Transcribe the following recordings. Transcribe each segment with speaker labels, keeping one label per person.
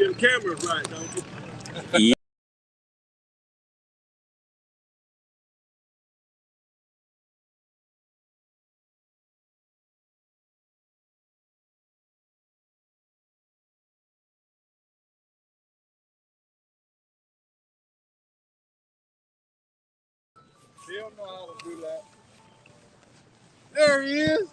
Speaker 1: Your camera's right, don't you?
Speaker 2: Yeah.
Speaker 1: He don't know how to do that. There he is.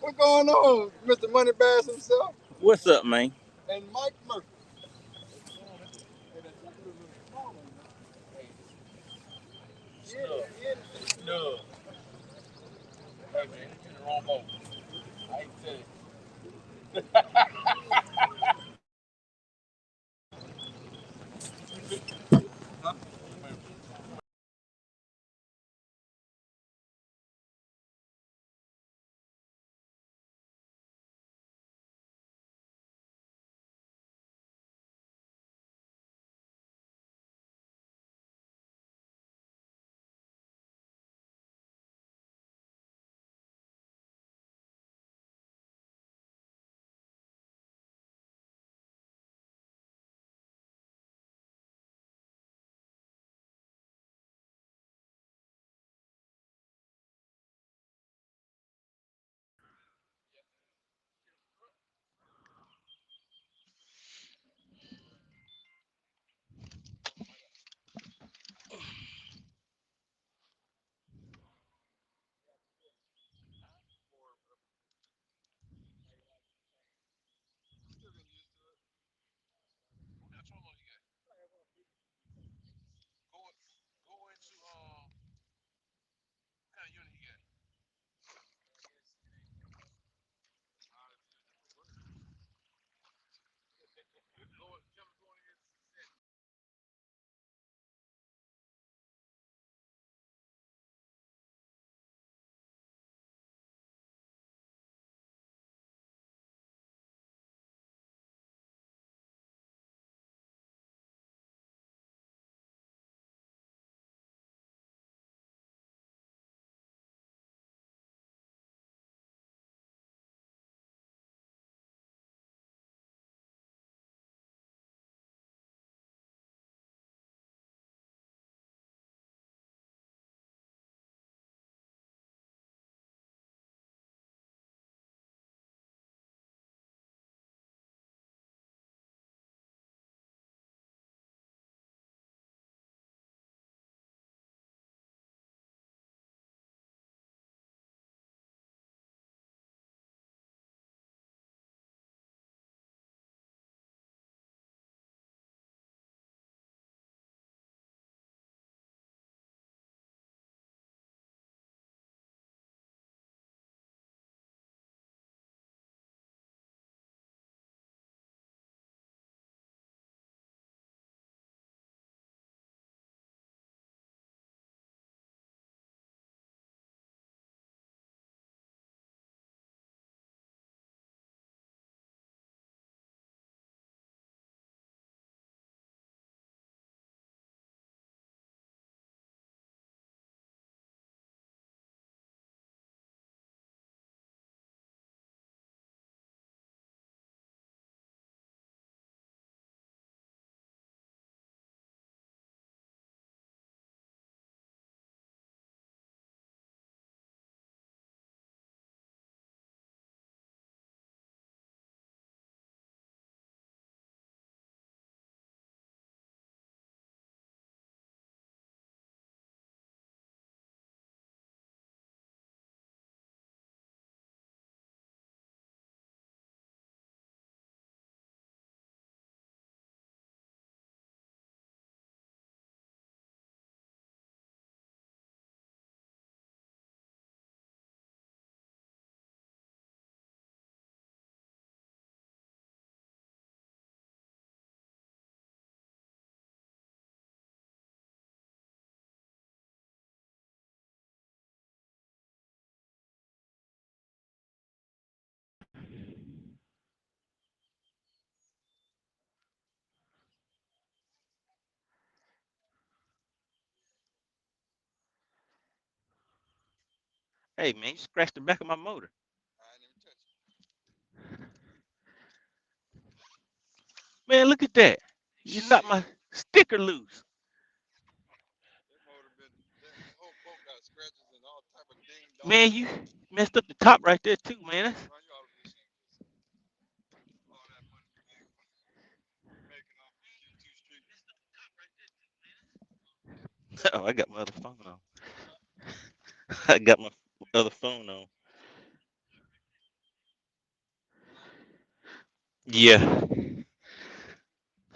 Speaker 1: What's going on, Mr. Money Bass himself?
Speaker 2: What's up, man?
Speaker 1: And Mike Murphy. No. Hey, man, you're in the wrong mode. I ain't tell you.
Speaker 2: Hey, man, you scratched the back of my motor.
Speaker 1: I didn't even touch it.
Speaker 2: Man, look at that. You knocked my sticker loose.
Speaker 1: That motor been that whole boat got scratches and all type of ding
Speaker 2: Man,
Speaker 1: dongs.
Speaker 2: you messed up the top right there too, man.
Speaker 1: Man, you ought to be ashamed of yourself. All that money you making off the Q2 street.
Speaker 2: Oh, I got my other phone on. I got my other phone on. Yeah.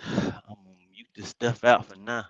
Speaker 2: I'm gonna mute this stuff out for now.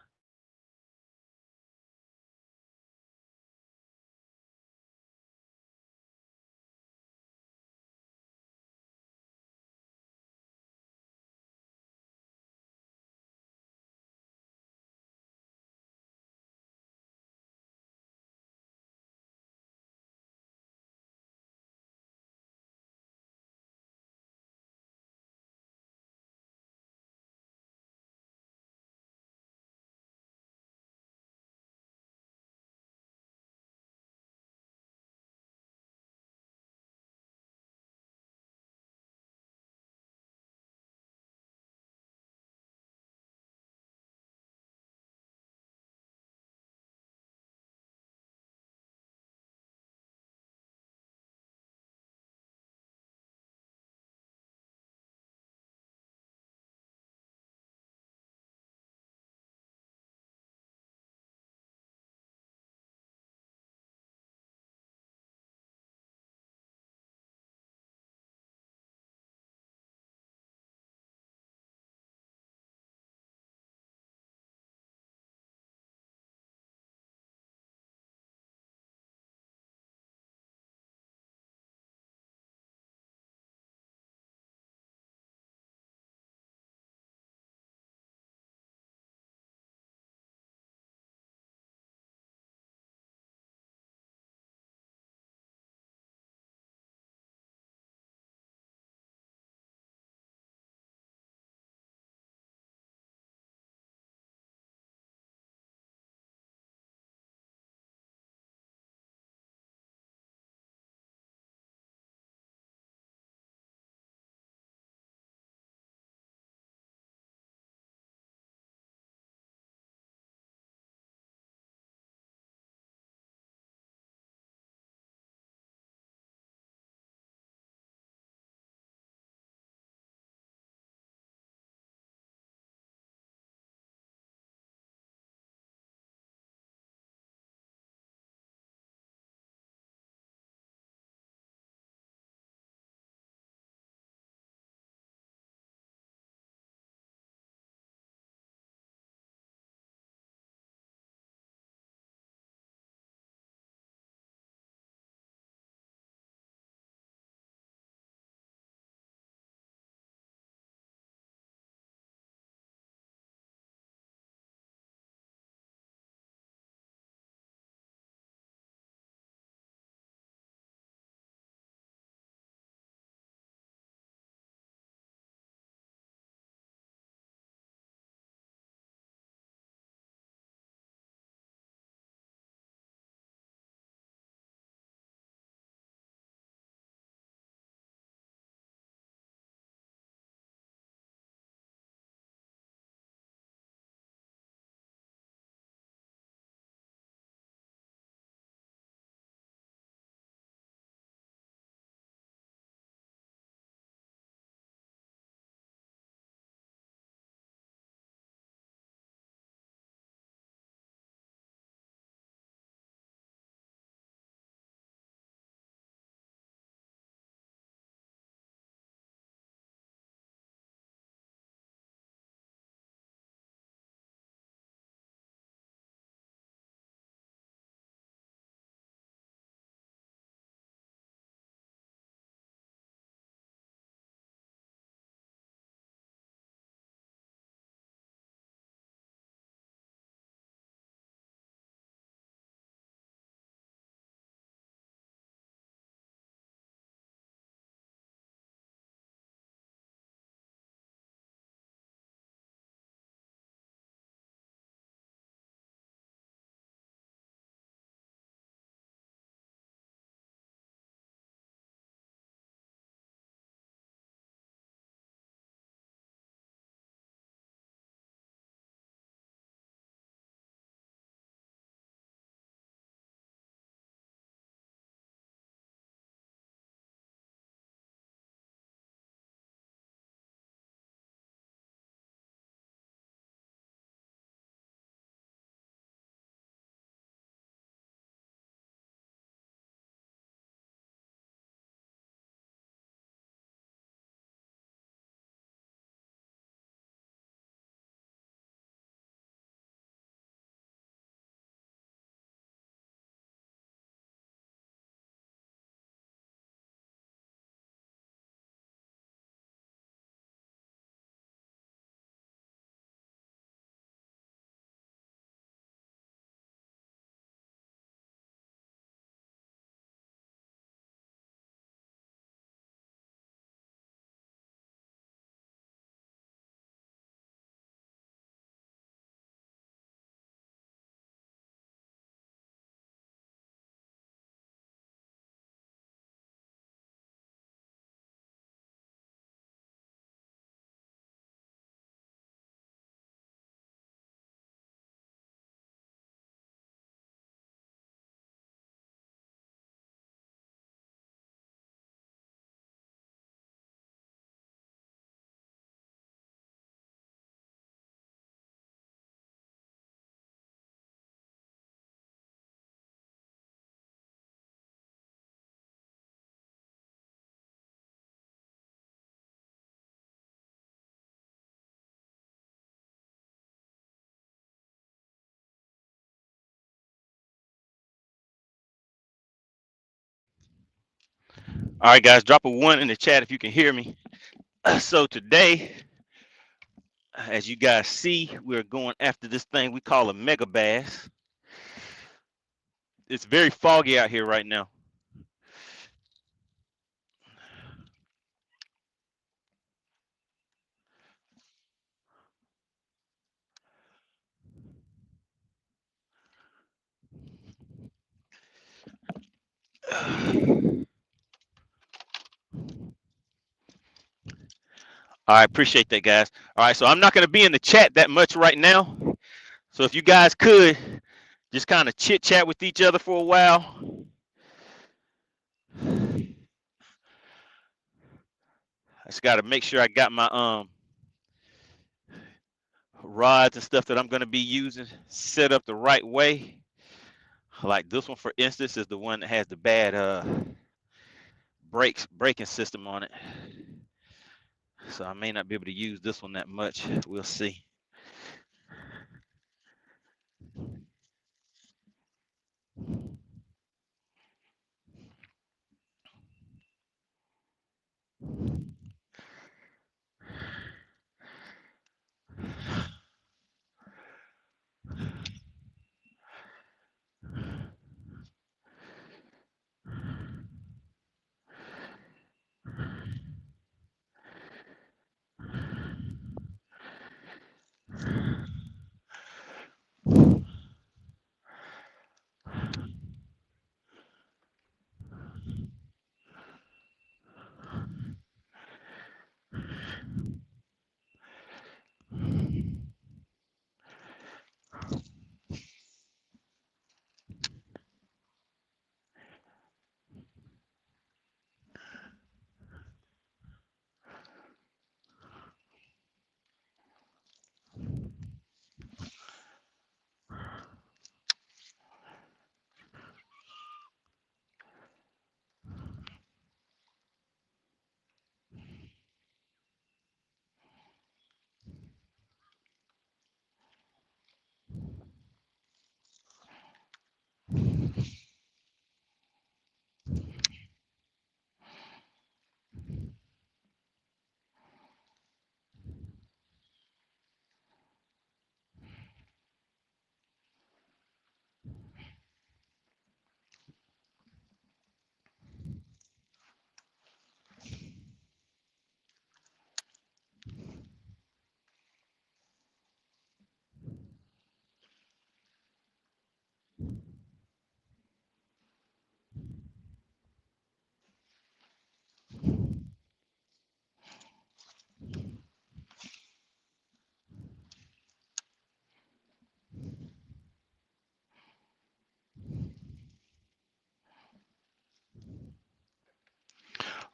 Speaker 2: All right, guys, drop a 1 in the chat if you can hear me. So today, as you guys see, we're going after this thing we call a Megabass. It's very foggy out here right now. All right, appreciate that, guys. All right, so I'm not going to be in the chat that much right now. So if you guys could just kind of chit chat with each other for a while. I just got to make sure I got my rods and stuff that I'm going to be using set up the right way. Like this one, for instance, is the one that has the bad braking system on it. So I may not be able to use this one that much. We'll see.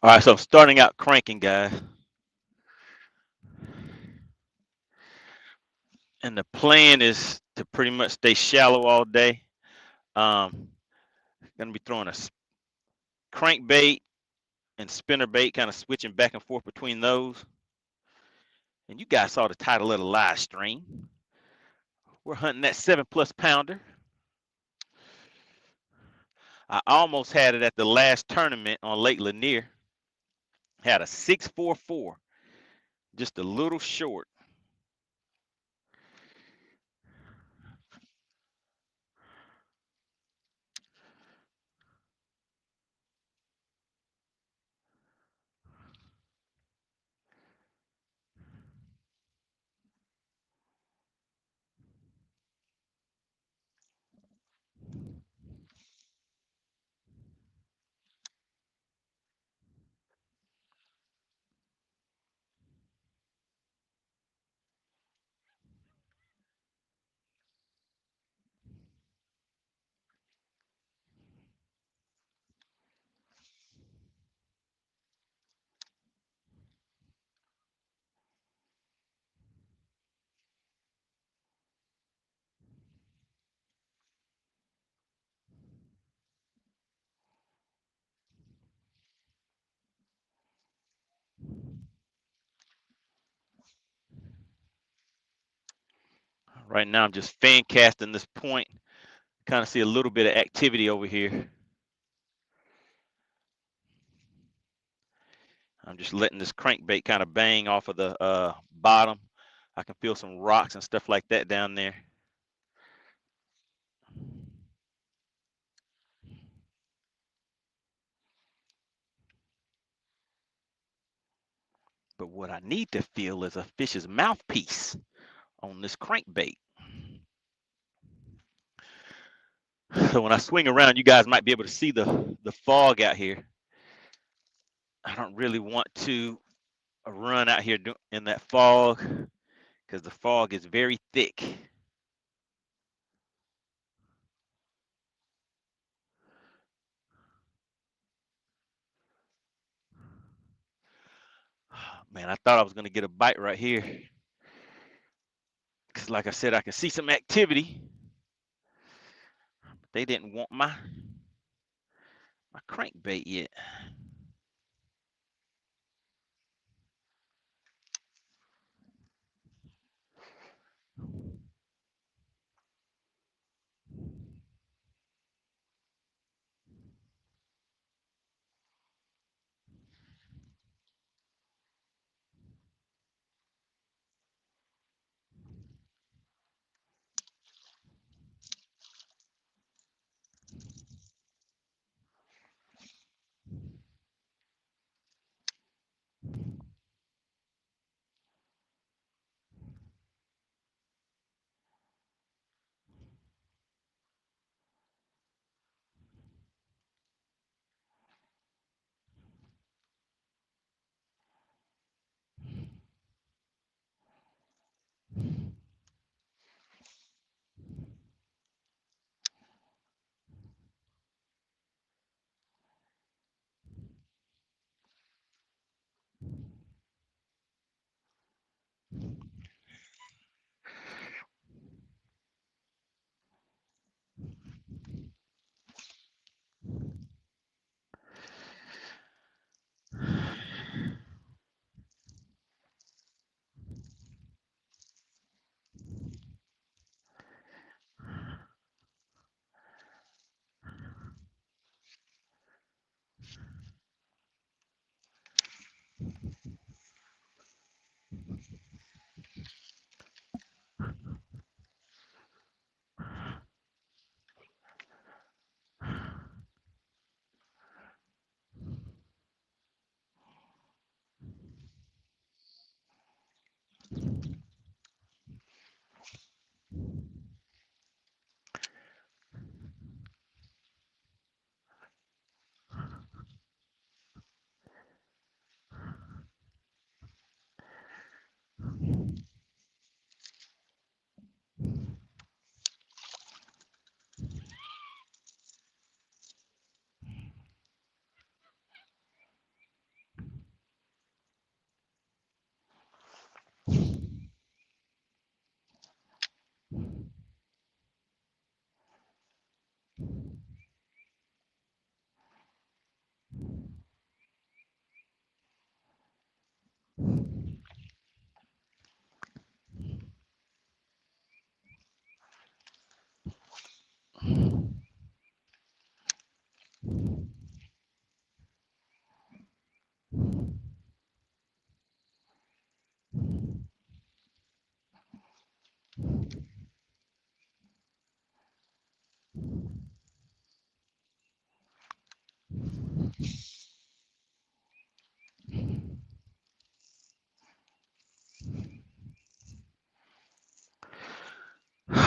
Speaker 2: All right, so I'm starting out cranking, guys. And the plan is to pretty much stay shallow all day. Gonna be throwing a crankbait and spinner bait, kind of switching back and forth between those. And you guys saw the title of the live stream. We're hunting that 7+ pounder. I almost had it at the last tournament on Lake Lanier. Had a 644, just a little short. Right now I'm just fan casting this point. Kind of see a little bit of activity over here. I'm just letting this crankbait kind of bang off of the bottom. I can feel some rocks and stuff like that down there. But what I need to feel is a fish's mouthpiece on this crankbait. So when I swing around, you guys might be able to see the fog out here. I don't really want to run out here in that fog because the fog is very thick. Man, I thought I was going to get a bite right here because, like I said, I can see some activity. But they didn't want my crankbait yet.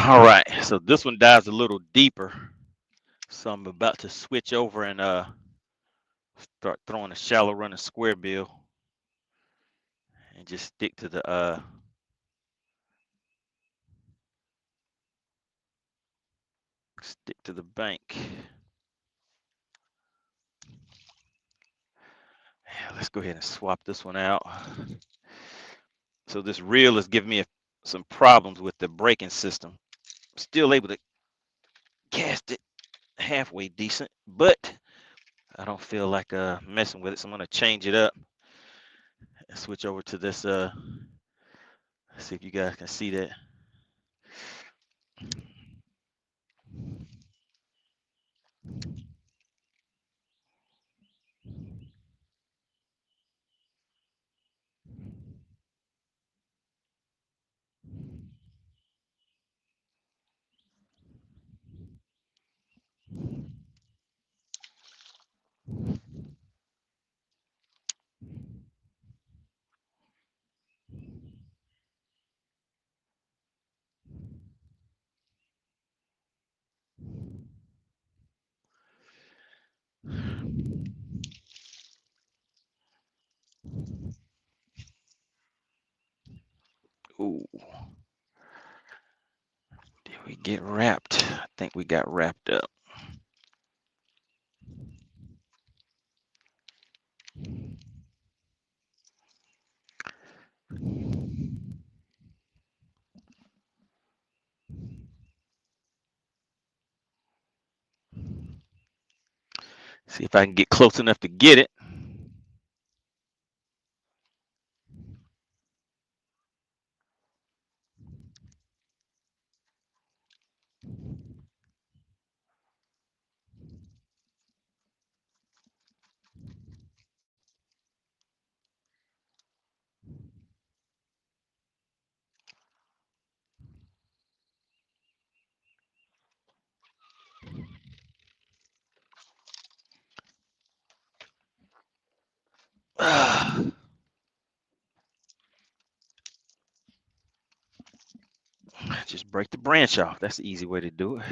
Speaker 2: All right, so this one dives a little deeper. So I'm about to switch over and start throwing a shallow running square bill and just stick to the bank. Yeah, let's go ahead and swap this one out. So this reel is giving me some problems with the braking system. Still able to cast it halfway decent, but I don't feel like messing with it, so I'm gonna change it up and switch over to this. Let's see if you guys can see that. Ooh. Did we get wrapped? I think we got wrapped up. See if I can get close enough to get it. Just break the branch off. That's the easy way to do it.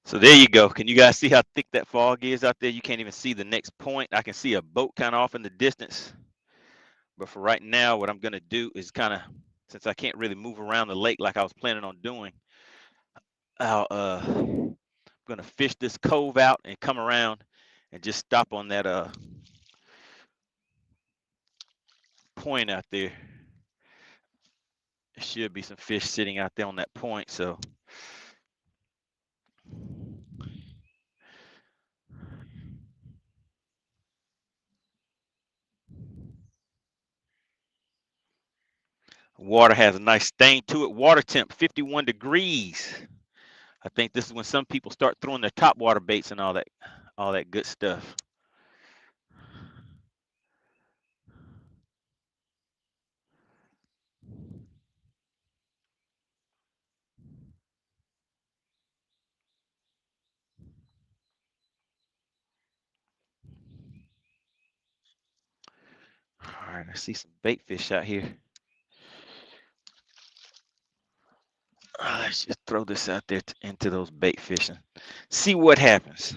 Speaker 2: So there you go. Can you guys see how thick that fog is out there? You can't even see the next point. I can see a boat kind of off in the distance. But for right now, what I'm going to do is kind of, since I can't really move around the lake like I was planning on doing, I'm going to fish this cove out and come around and just stop on that point out there. There should be some fish sitting out there on that point. So water has a nice stain to it. Water temp 51 degrees. I think this is when some people start throwing their top water baits and all that good stuff. All right, I see some bait fish out here. Let's just throw this out there into those bait fish and see what happens.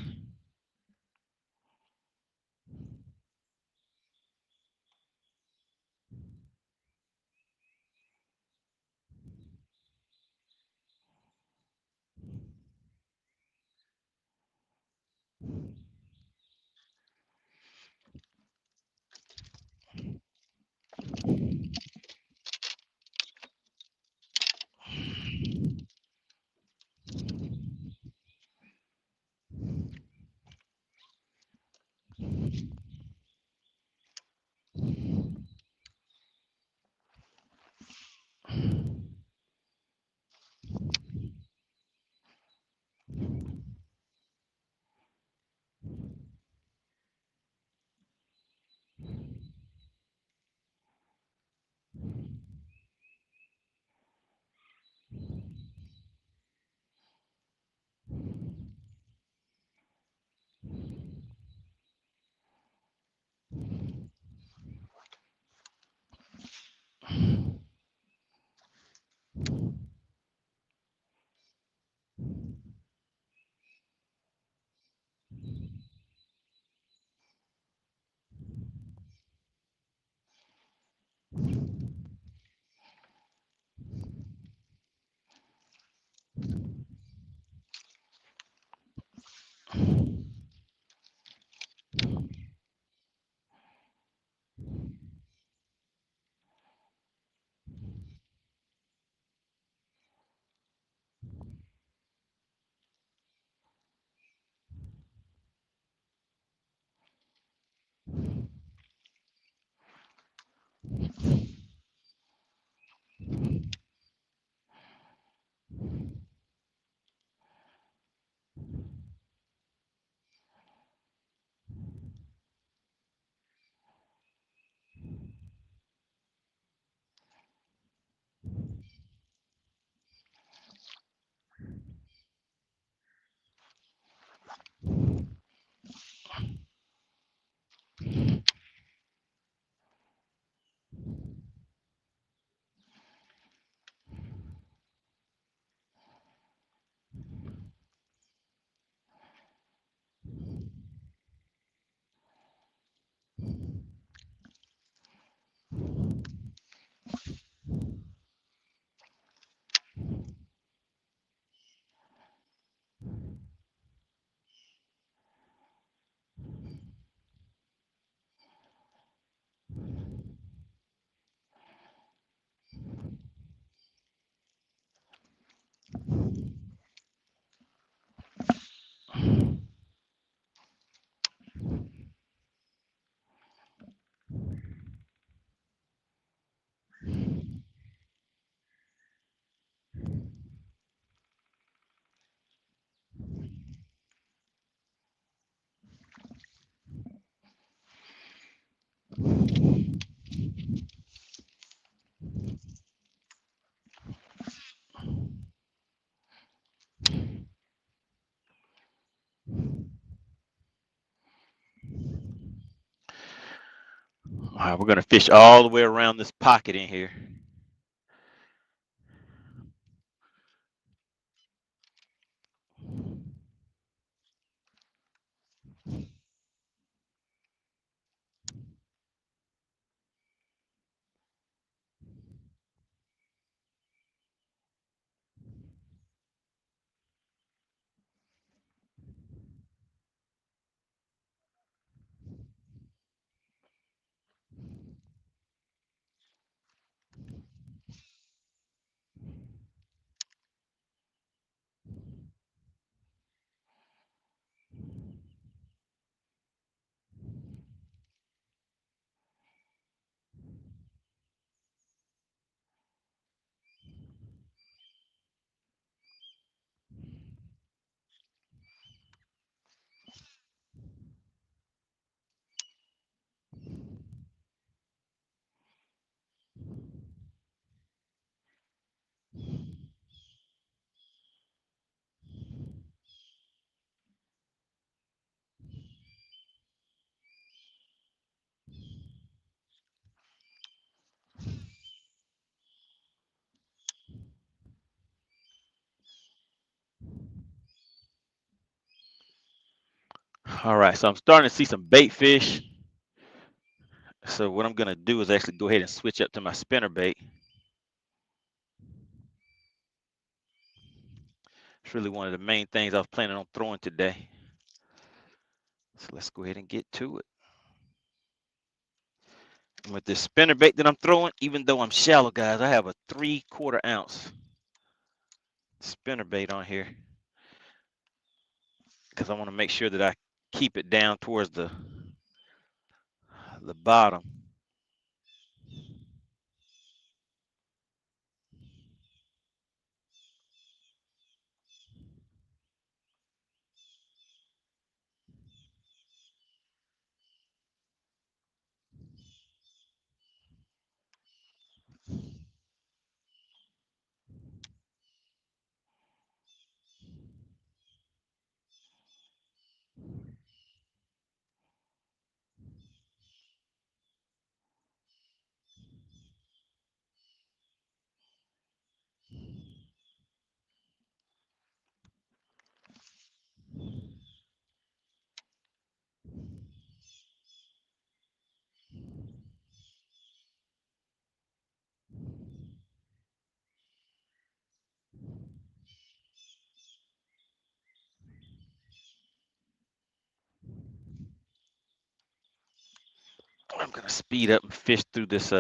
Speaker 2: All right, we're going to fish all the way around this pocket in here. All right, so I'm starting to see some bait fish. So what I'm going to do is actually go ahead and switch up to my spinner bait. It's really one of the main things I was planning on throwing today. So let's go ahead and get to it. And with this spinner bait that I'm throwing, even though I'm shallow, guys, I have a 3/4 ounce spinner bait on here because I want to make sure that I keep it down towards the bottom. I'm going to speed up and fish through this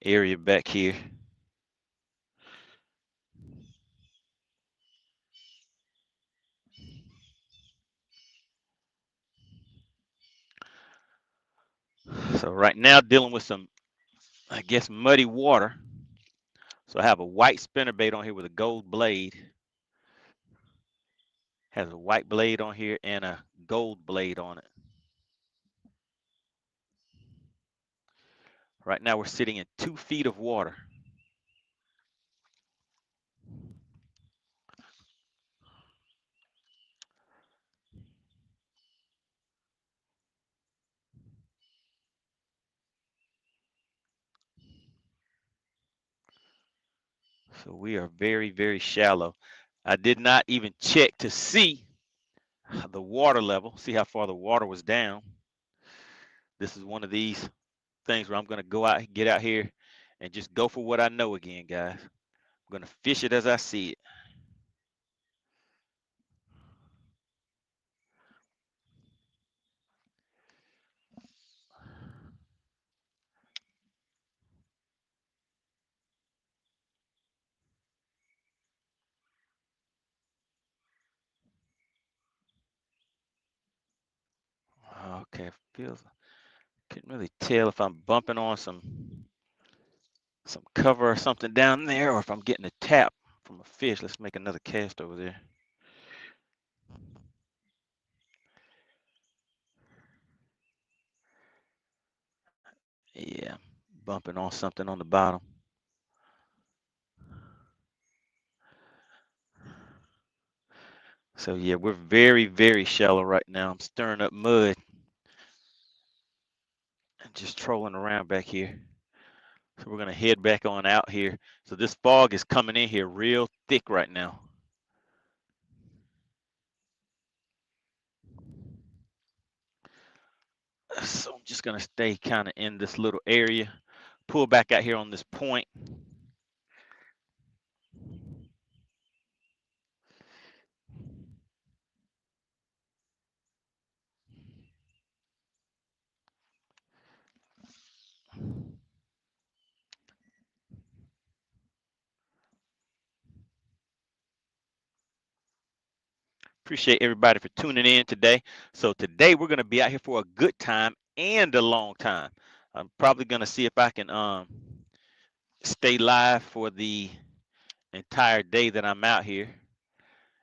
Speaker 2: area back here. So right now dealing with some, I guess, muddy water. So I have a white spinnerbait on here with a gold blade. Has a white blade on here and a gold blade on it. Right now we're sitting in 2 feet of water. So we are very, very shallow. I did not even check to see the water level, see how far the water was down. This is one of these things where I'm going to go out, get out here and just go for what I know again, guys. I'm going to fish it as I see it. Okay, feels, couldn't really tell if I'm bumping on some cover or something down there or if I'm getting a tap from a fish. Let's make another cast over there. Yeah, bumping on something on the bottom. So yeah, we're very, very shallow right now. I'm stirring up mud and just trolling around back here. So we're gonna head back on out here. So this fog is coming in here real thick right now. So I'm just gonna stay kind of in this little area, pull back out here on this point. Appreciate everybody for tuning in today. So today we're gonna be out here for a good time and a long time. I'm probably gonna see if I can stay live for the entire day that I'm out here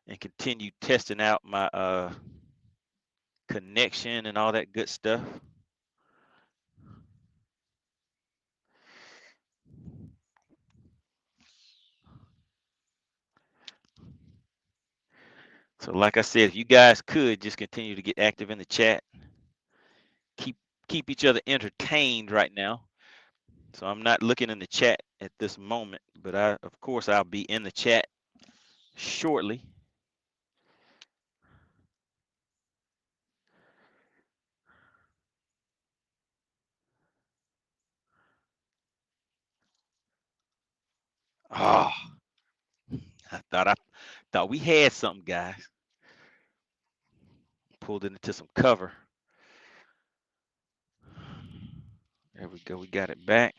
Speaker 2: and continue testing out my connection and all that good stuff. So like I said, if you guys could just continue to get active in the chat, keep keep each other entertained right now. So I'm not looking in the chat at this moment, but of course I'll be in the chat shortly. Oh, I thought we had something, guys. Pulled it into some cover. There we go. We got it back.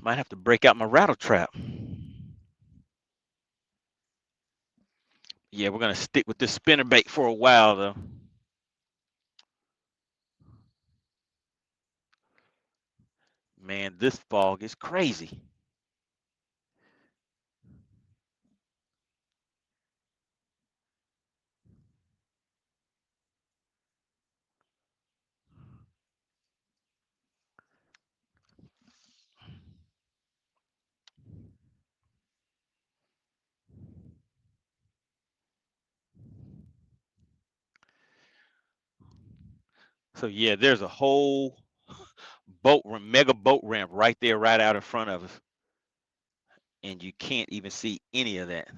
Speaker 2: Might have to break out my rattle trap. Yeah, we're gonna stick with this spinner bait for a while though. Man, this fog is crazy. So yeah, there's a whole mega boat ramp right there, right out in front of us, and you can't even see any of that.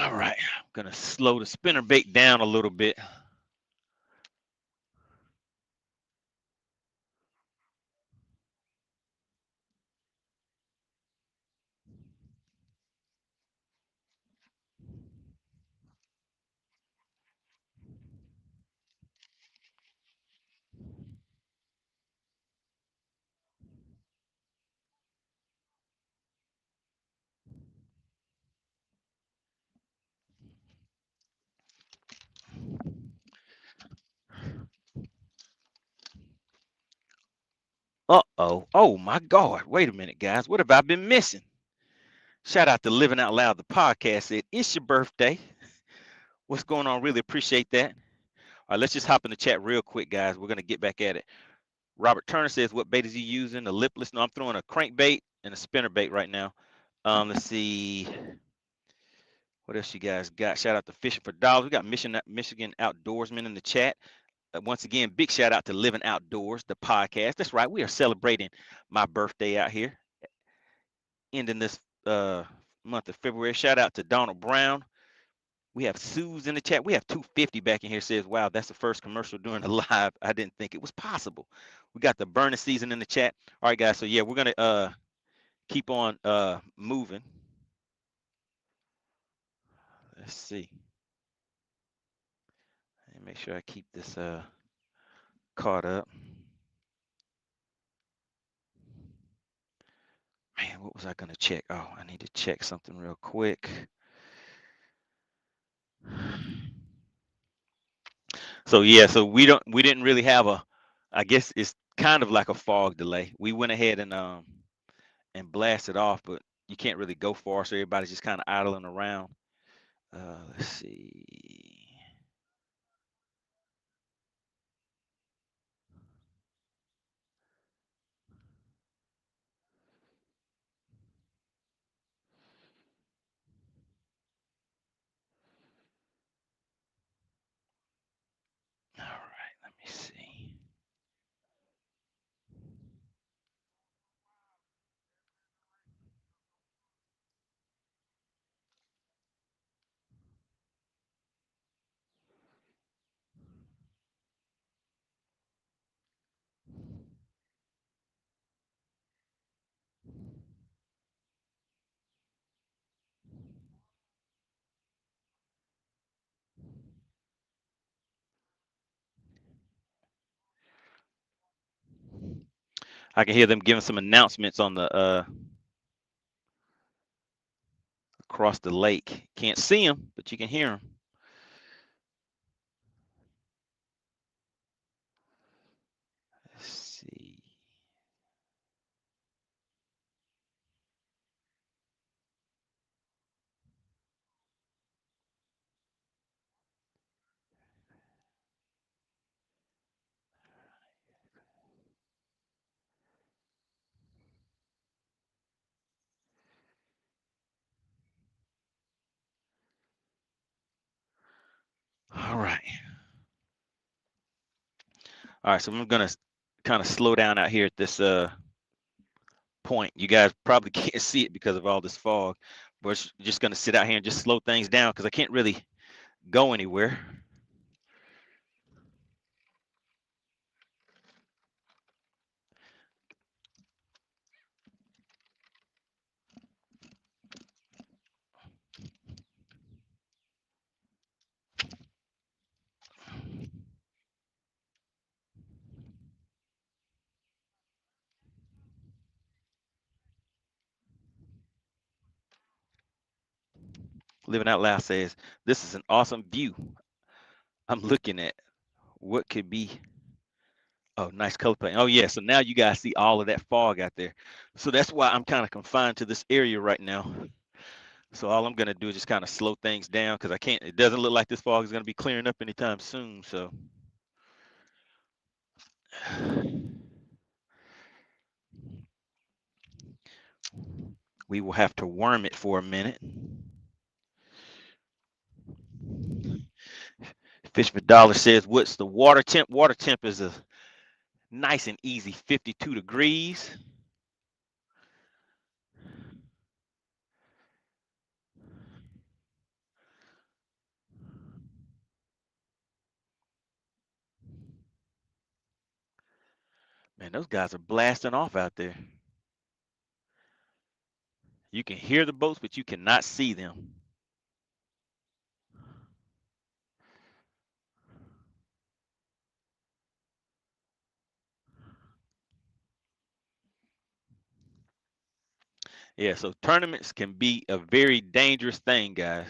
Speaker 2: All right, I'm gonna slow the spinner bait down a little bit. Uh-oh. Oh my God. Wait a minute, guys. What have I been missing? Shout out to Living Out Loud, the podcast said, it's your birthday. What's going on? Really appreciate that. All right, let's just hop in the chat real quick, guys. We're gonna get back at it. Robert Turner says, what bait is he using? A lipless? No, I'm throwing a crankbait and a spinner bait right now. Let's see. What else you guys got? Shout out to Fishing for Dollars. We got Michigan Outdoorsmen in the chat. Once again, big shout out to Living Outdoors, the podcast. That's right. We are celebrating my birthday out here, ending this month of February. Shout out to Donald Brown. We have Sue's in the chat. We have 250 back in here. Says, wow, that's the first commercial during the live. I didn't think it was possible. We got the burning season in the chat. All right, guys. So yeah, we're gonna keep on moving. Let's see. And make sure I keep this caught up. Man, what was I gonna check? Oh, I need to check something real quick. So yeah, so we didn't really have a, I guess it's kind of like a fog delay. We went ahead and blasted off, but you can't really go far, so everybody's just kind of idling around. Let's see. All right, let me see. I can hear them giving some announcements on the across the lake. Can't see them, but you can hear them. Let's see. All right. All right, so I'm gonna kind of slow down out here at this point. You guys probably can't see it because of all this fog, but it's just gonna sit out here and just slow things down because I can't really go anywhere. Living Out Loud says, this is an awesome view. I'm looking at what could be. Oh, nice color play. Oh yeah, so now you guys see all of that fog out there. So that's why I'm kind of confined to this area right now. So all I'm gonna do is just kind of slow things down because I can't, it doesn't look like this fog is gonna be clearing up anytime soon. So we will have to worm it for a minute. Fish for Dollar says, what's the water temp? Water temp is a nice and easy 52 degrees. Man, those guys are blasting off out there. You can hear the boats, but you cannot see them. Yeah, so tournaments can be a very dangerous thing, guys.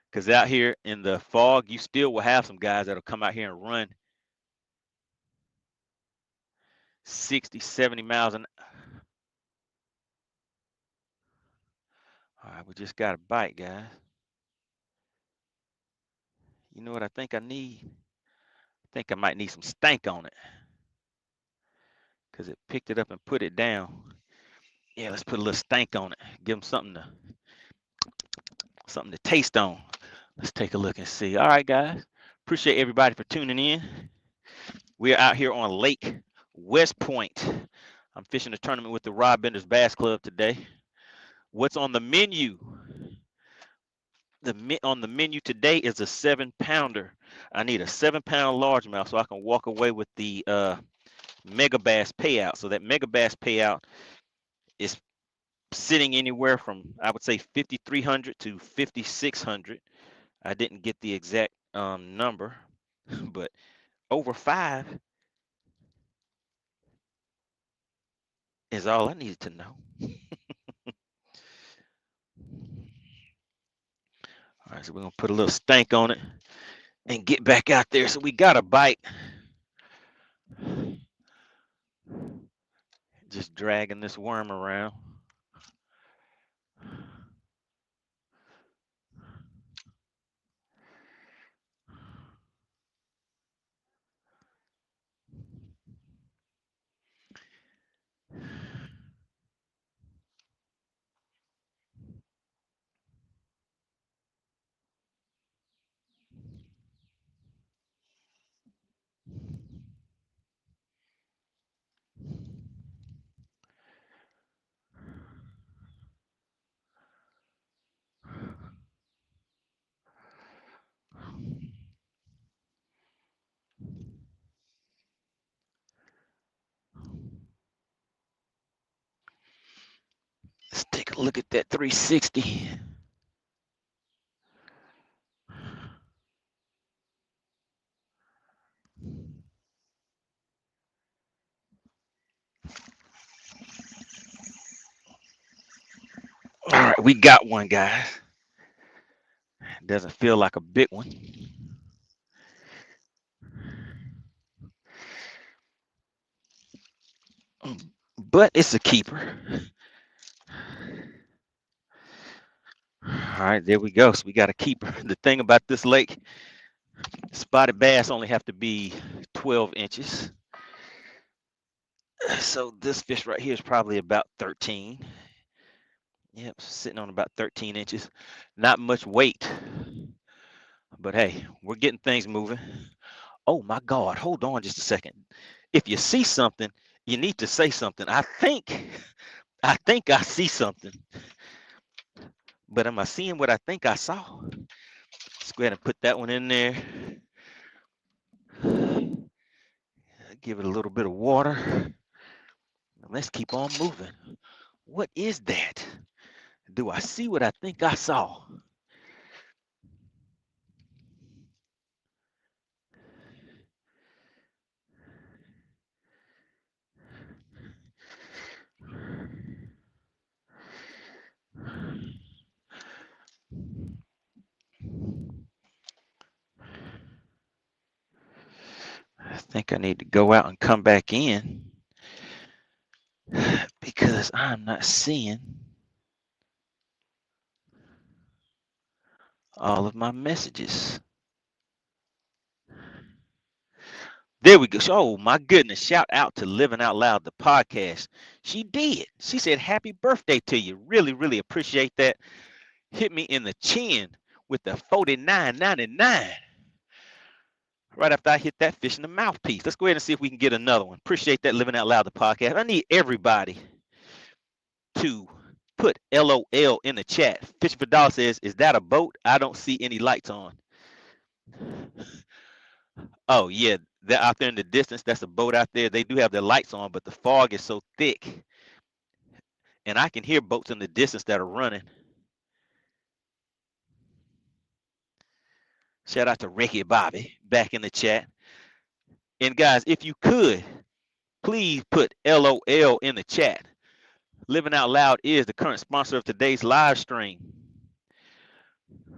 Speaker 2: Because out here in the fog, you still will have some guys that'll come out here and run 60, 70 miles an hour. All right, we just got a bite, guys. You know what I think I need? I think I might need some stank on it. Because it picked it up and put it down. Yeah, let's put a little stank on it. Give them something to taste on. Let's take a look and see. All right, guys. Appreciate everybody for tuning in. We are out here on Lake West Point. I'm fishing a tournament with the Robbender's Bass Club today. What's on the menu? On the menu today is a 7-pounder. I need a 7-pound largemouth so I can walk away with the Megabass payout. So that Megabass payout is sitting anywhere from, I would say, 5,300 to 5,600. I didn't get the exact number, but over 5 is all I needed to know. All right, so we're gonna put a little stank on it and get back out there. So we got a bite. Just dragging this worm around. Let's take a look at that 360. All right, we got one, guys. Doesn't feel like a big one. But it's a keeper. All right, there we go. So we got a keeper. The thing about this lake, spotted bass only have to be 12 inches. So this fish right here is probably about 13. Yep, sitting on about 13 inches. Not much weight. But hey, we're getting things moving. Oh my God, hold on just a second. If you see something, you need to say something. I think I see something. But am I seeing what I think I saw? Let's go ahead and put that one in there. Give it a little bit of water. Let's keep on moving. What is that? Do I see what I think I saw? I think I need to go out and come back in because I'm not seeing all of my messages. There we go. Oh my goodness. Shout out to Living Out Loud, the podcast. She did. She said, happy birthday to you. Really, really appreciate that. Hit me in the chin with the 49.99. Right after I hit that fish in the mouthpiece. Let's go ahead and see if we can get another one. Appreciate that, Living Out Loud, the podcast. I need everybody to put LOL in the chat. Fishing for Dollar says, is that a boat? I don't see any lights on. Oh, yeah. they're out there in the distance. That's a boat out there. They do have their lights on, but the fog is so thick, and I can hear boats in the distance that are running. Shout out to Ricky Bobby back in the chat. And guys, if you could, please put LOL in the chat. Living Out Loud is the current sponsor of today's live stream.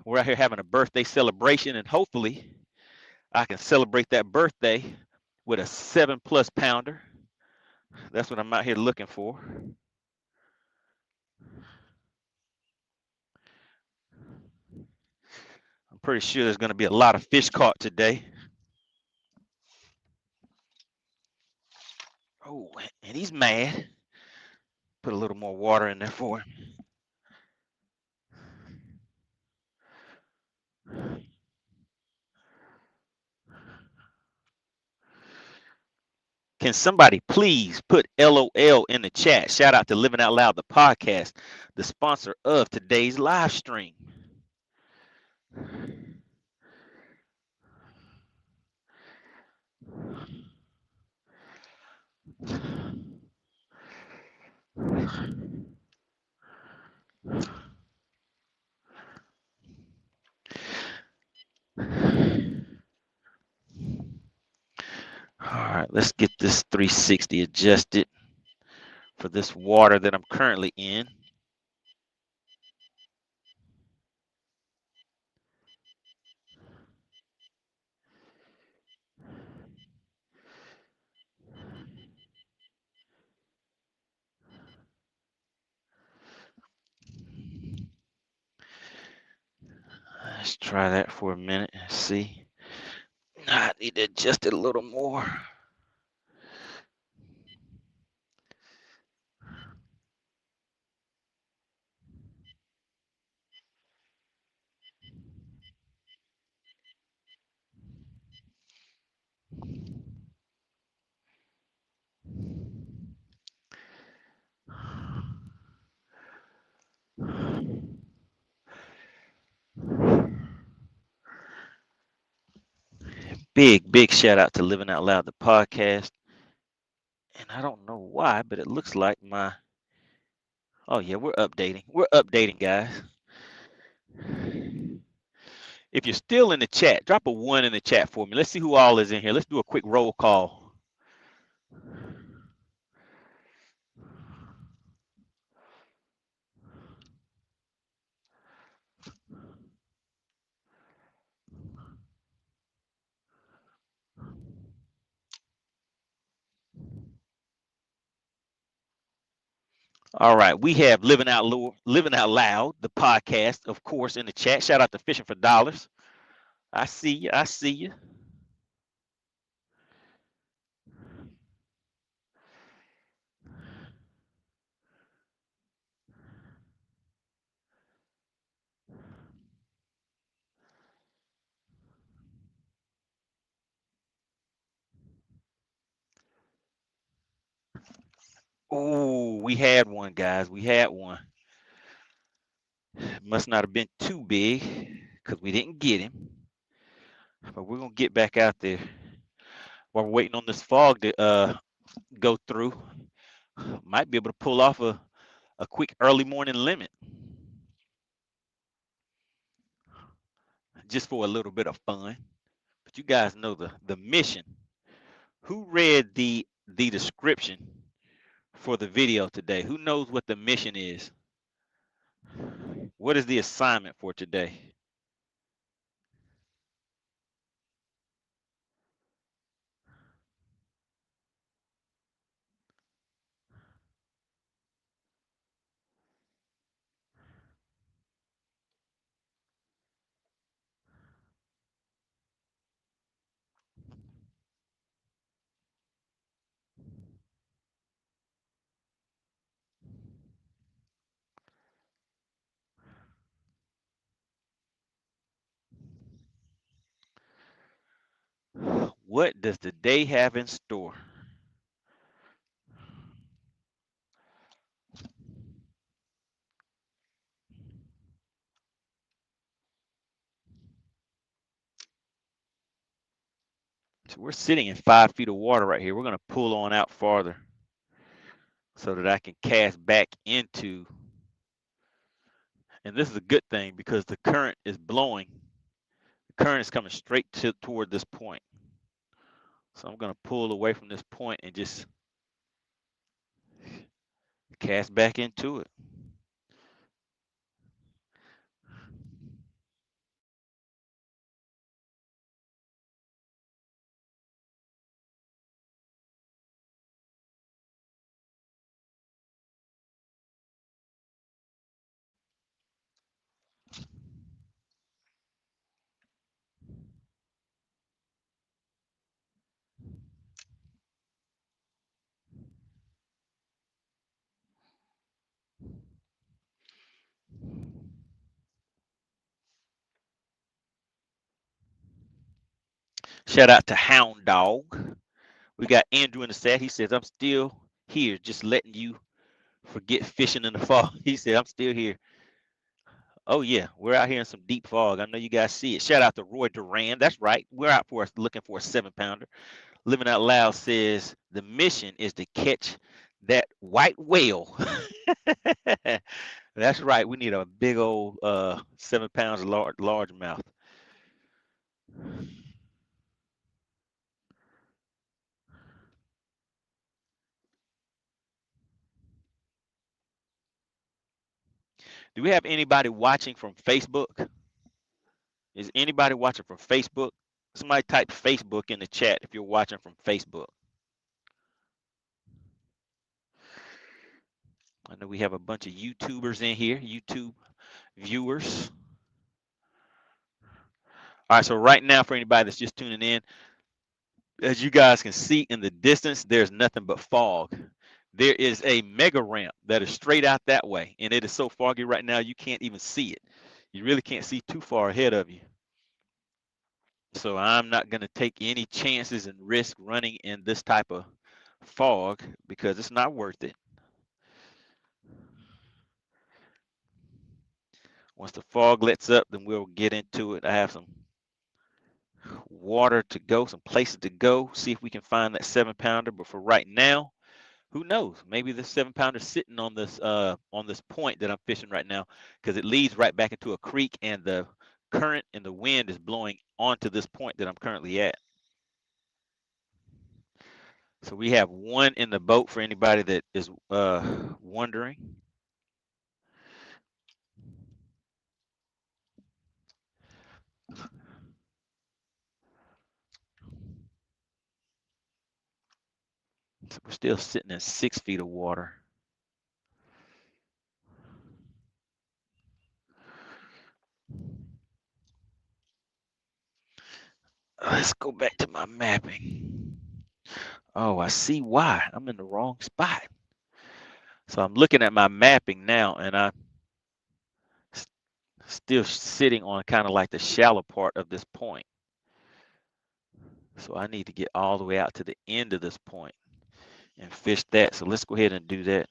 Speaker 2: We're out here having a birthday celebration, and hopefully I can celebrate that birthday with a 7+ pounder. That's what I'm out here looking for. I'm pretty sure there's going to be a lot of fish caught today. Oh, and he's mad. Put a little more water in there for him. Can somebody please put LOL in the chat? Shout out to Living Out Loud, the podcast, the sponsor of today's live stream. All right, let's get this 360 adjusted for this water that I'm currently in. Let's try that for a minute and see. I need to adjust it a little more. Big shout out to Living Out Loud, the podcast. And I don't know why, but it looks like my, oh yeah, we're updating. We're updating, guys. If you're still in the chat, drop a 1 in the chat for me. Let's see who all is in here. Let's do a quick roll call. All right, we have Living Out Loud, the podcast, of course, in the chat. Shout out to Fishing for Dollars. I see you. I see you. Oh, we had one, guys. We had one. Must not have been too big because we didn't get him. But we're going to get back out there while we're waiting on this fog to go through. Might be able to pull off a quick early morning limit just for a little bit of fun. But you guys know the mission. Who read the description for the video today? Who knows what the mission is? What is the assignment for today? What does the day have in store? So we're sitting in 5 feet of water right here. We're going to pull on out farther so that I can cast back into, and this is a good thing because the current is blowing. The current is coming straight toward this point. So I'm going to pull away from this point and just cast back into it. Shout out to Hound Dog. We got Andrew in the chat. He says, I'm still here, just letting you forget fishing in the fall. He said, I'm still here. Oh, yeah, we're out here in some deep fog. I know you guys see it. Shout out to Roy Duran. That's right. We're out for looking for a 7-pounder. Living Out Loud says the mission is to catch that white whale. That's right. We need a big old 7 pounds largemouth. Do we have anybody watching from Facebook? Is anybody watching from Facebook? Somebody type Facebook in the chat if you're watching from Facebook. I know we have a bunch of YouTubers in here, YouTube viewers. All right, so right now for anybody that's just tuning in, as you guys can see in the distance, there's nothing but fog. There is a mega ramp that is straight out that way, and it is so foggy right now you can't even see it. You really can't see too far ahead of you. So I'm not going to take any chances and risk running in this type of fog because it's not worth it. Once the fog lets up, then we'll get into it. I have some water to go, some places to go, see if we can find that 7-pounder. But for right now, who knows? Maybe the 7-pounder sitting on this point that I'm fishing right now, because it leads right back into a creek, and the current and the wind is blowing onto this point that I'm currently at. So we have one in the boat for anybody that is wondering. So we're still sitting in 6 feet of water. Let's go back to my mapping. Oh, I see why. I'm in the wrong spot. So I'm looking at my mapping now, and I'm still sitting on kind of like the shallow part of this point. So I need to get all the way out to the end of this point and fish that. So let's go ahead and do that.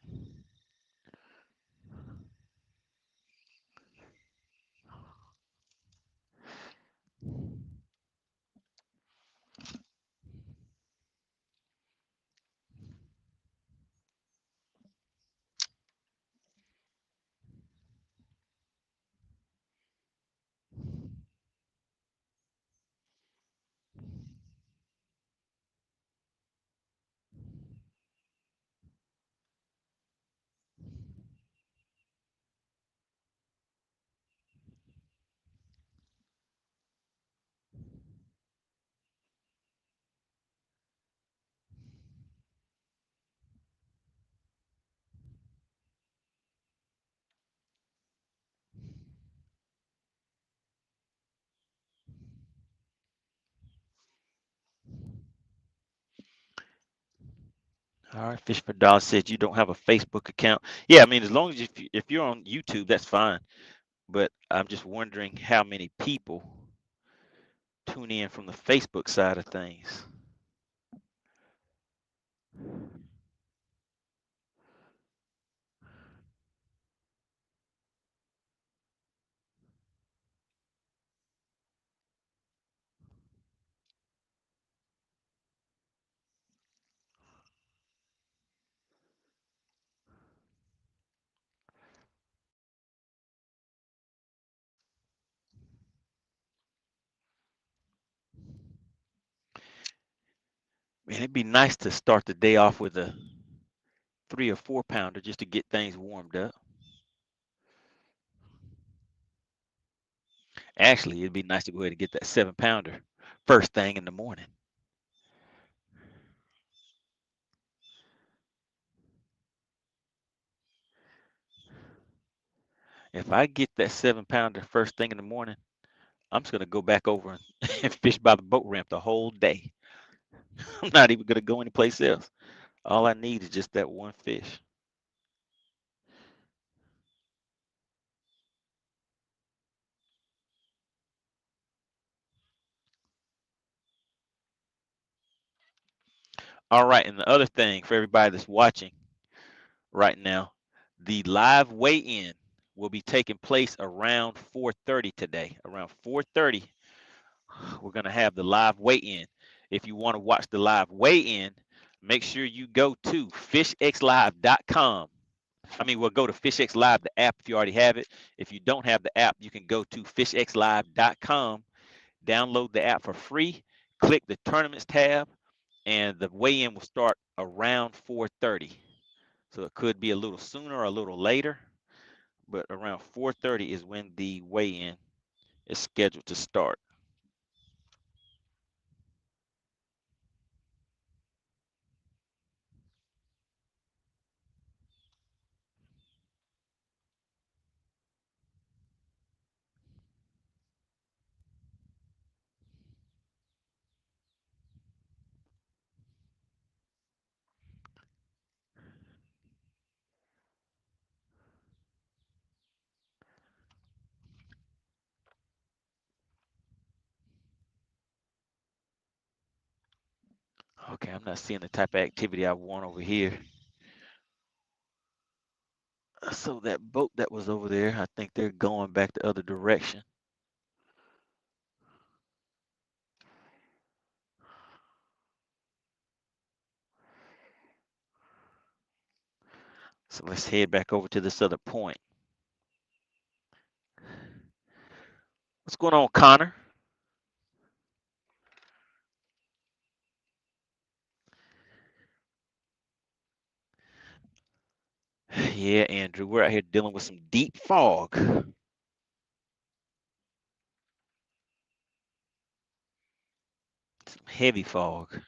Speaker 2: All right, Fish for Dollar said you don't have a Facebook account. Yeah, I mean, as long as if you're on YouTube, that's fine. But I'm just wondering how many people tune in from the Facebook side of things. Man, it'd be nice to start the day off with a 3 or 4 pounder just to get things warmed up. Actually, it'd be nice to go ahead and get that 7 pounder first thing in the morning. If I get that 7 pounder first thing in the morning, I'm just gonna go back over and fish by the boat ramp the whole day. I'm not even gonna go anyplace else. All I need is just that one fish. All right, and the other thing for everybody that's watching right now, the live weigh-in will be taking place around 4:30 today. Around 4:30, we're gonna have the live weigh-in. If you want to watch the live weigh-in, make sure you go to fishxlive.com. We'll go to FishX Live, the app, if you already have it. If you don't have the app, you can go to fishxlive.com, download the app for free, click the tournaments tab, and the weigh-in will start around 4:30. So it could be a little sooner or a little later, but around 4:30 is when the weigh-in is scheduled to start. Okay, I'm not seeing the type of activity I want over here. So that boat that was over there, I think they're going back the other direction. So let's head back over to this other point. What's going on, Connor? Yeah, Andrew, we're out here dealing with some deep fog. Some heavy fog. All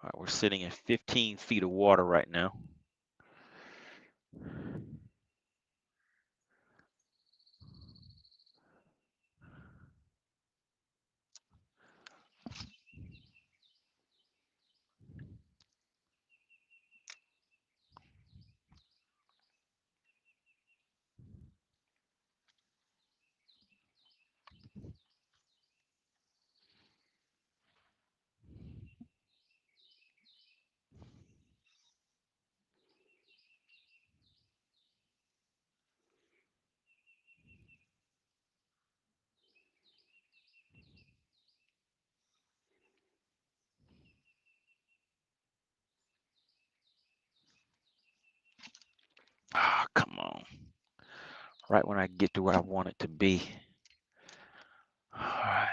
Speaker 2: right, we're sitting in 15 feet of water right now. Ah, come on. Right when I get to where I want it to be. All right.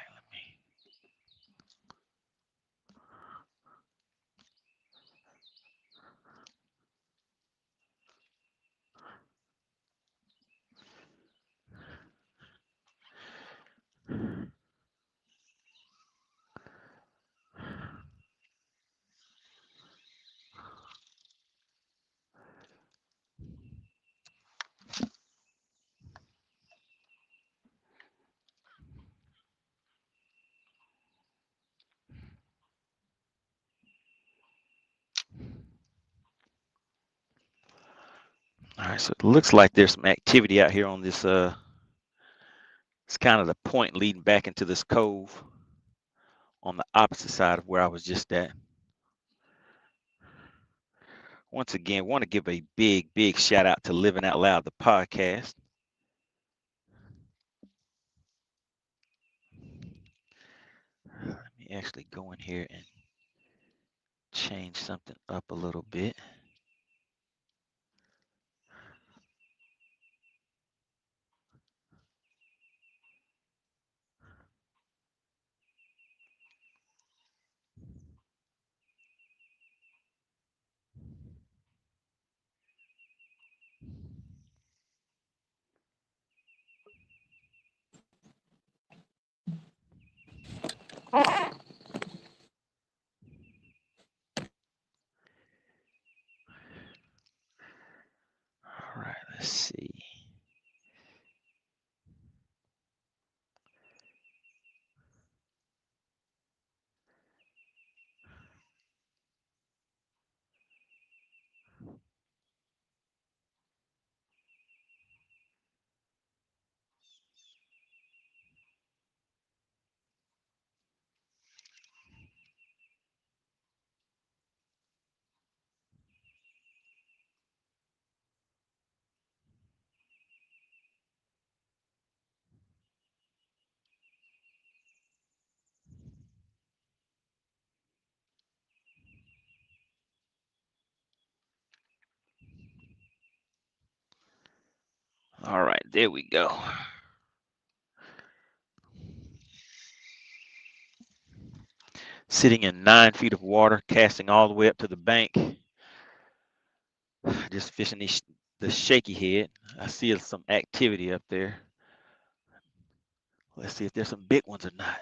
Speaker 2: All right, so it looks like there's some activity out here on this it's kind of the point leading back into this cove on the opposite side of where I was just at. Once again, want to give a big shout out to Living Out Loud, the podcast. Let me actually go in here and change something up a little bit. All right, let's see. All right, there we go. Sitting in 9 feet of water, casting all the way up to the bank. Just fishing the shaky head. I see some activity up there. Let's see if there's some big ones or not.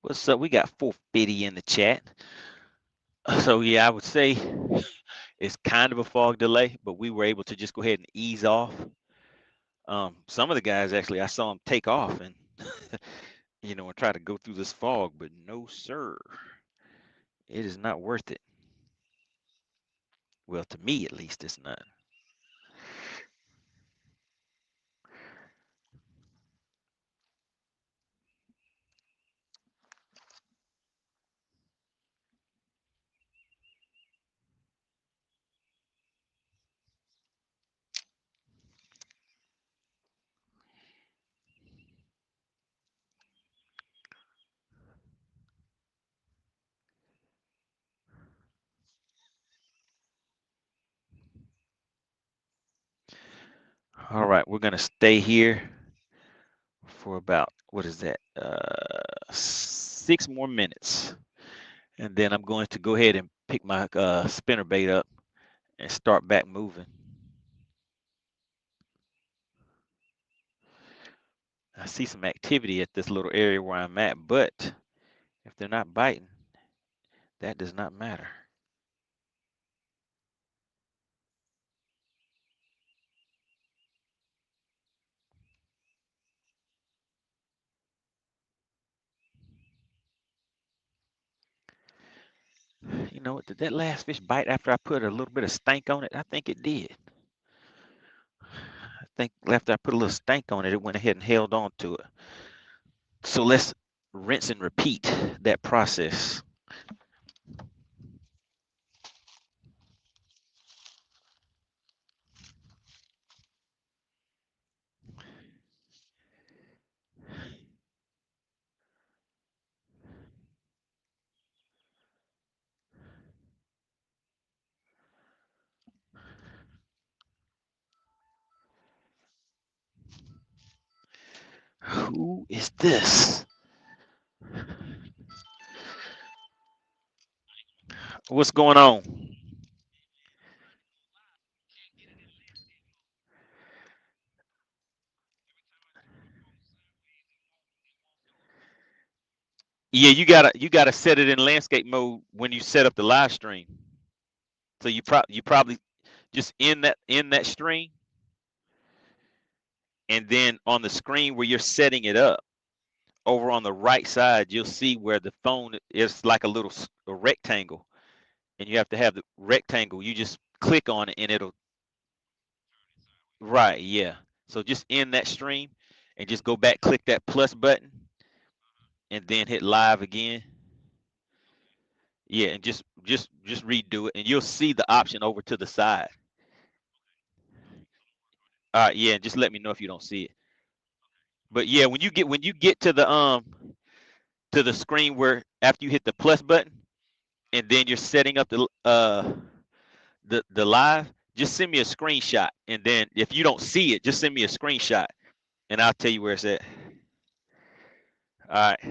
Speaker 2: What's up? We got 450 in the chat. So yeah, I would say it's kind of a fog delay, but we were able to just go ahead and ease off. Some of the guys actually, I saw them take off and and try to go through this fog, but no, sir, it is not worth it. Well, to me at least, it's not. All right, we're gonna stay here for about, what is that? 6 more minutes, and then I'm going to go ahead and pick my spinner bait up and start back moving. I see some activity at this little area where I'm at, but if they're not biting, that does not matter. You know, did that last fish bite after I put a little bit of stank on it? I think it did. I think after I put a little stank on it, it went ahead and held on to it. So let's rinse and repeat that process. Who is this? What's going on? Yeah, you gotta set it in landscape mode when you set up the live stream. So you probably just in that stream, and then on the screen where you're setting it up, over on the right side, you'll see where the phone is like a little a rectangle, and you have to have the rectangle. You just click on it, and it'll right, yeah. So just in that stream, and just go back, click that plus button, and then hit live again. Yeah, and just redo it, and you'll see the option over to the side. All right, yeah, and just let me know if you don't see it. But yeah, when you get to the screen where after you hit the plus button, and then you're setting up the live, just send me a screenshot, and then if you don't see it, just send me a screenshot, and I'll tell you where it's at. All right,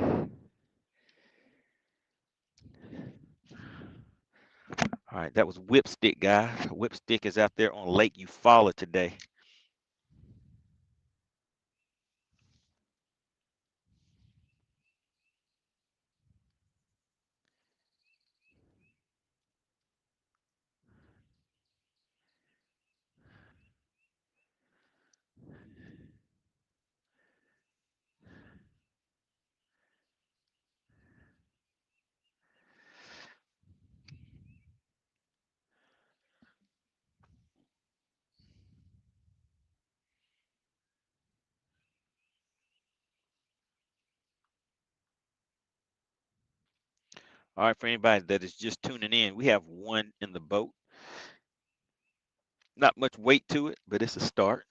Speaker 2: all right. That was Whipstick, guys. Whipstick is out there on Lake Eufaula today. All right, for anybody that is just tuning in, we have one in the boat. Not much weight to it, but it's a start.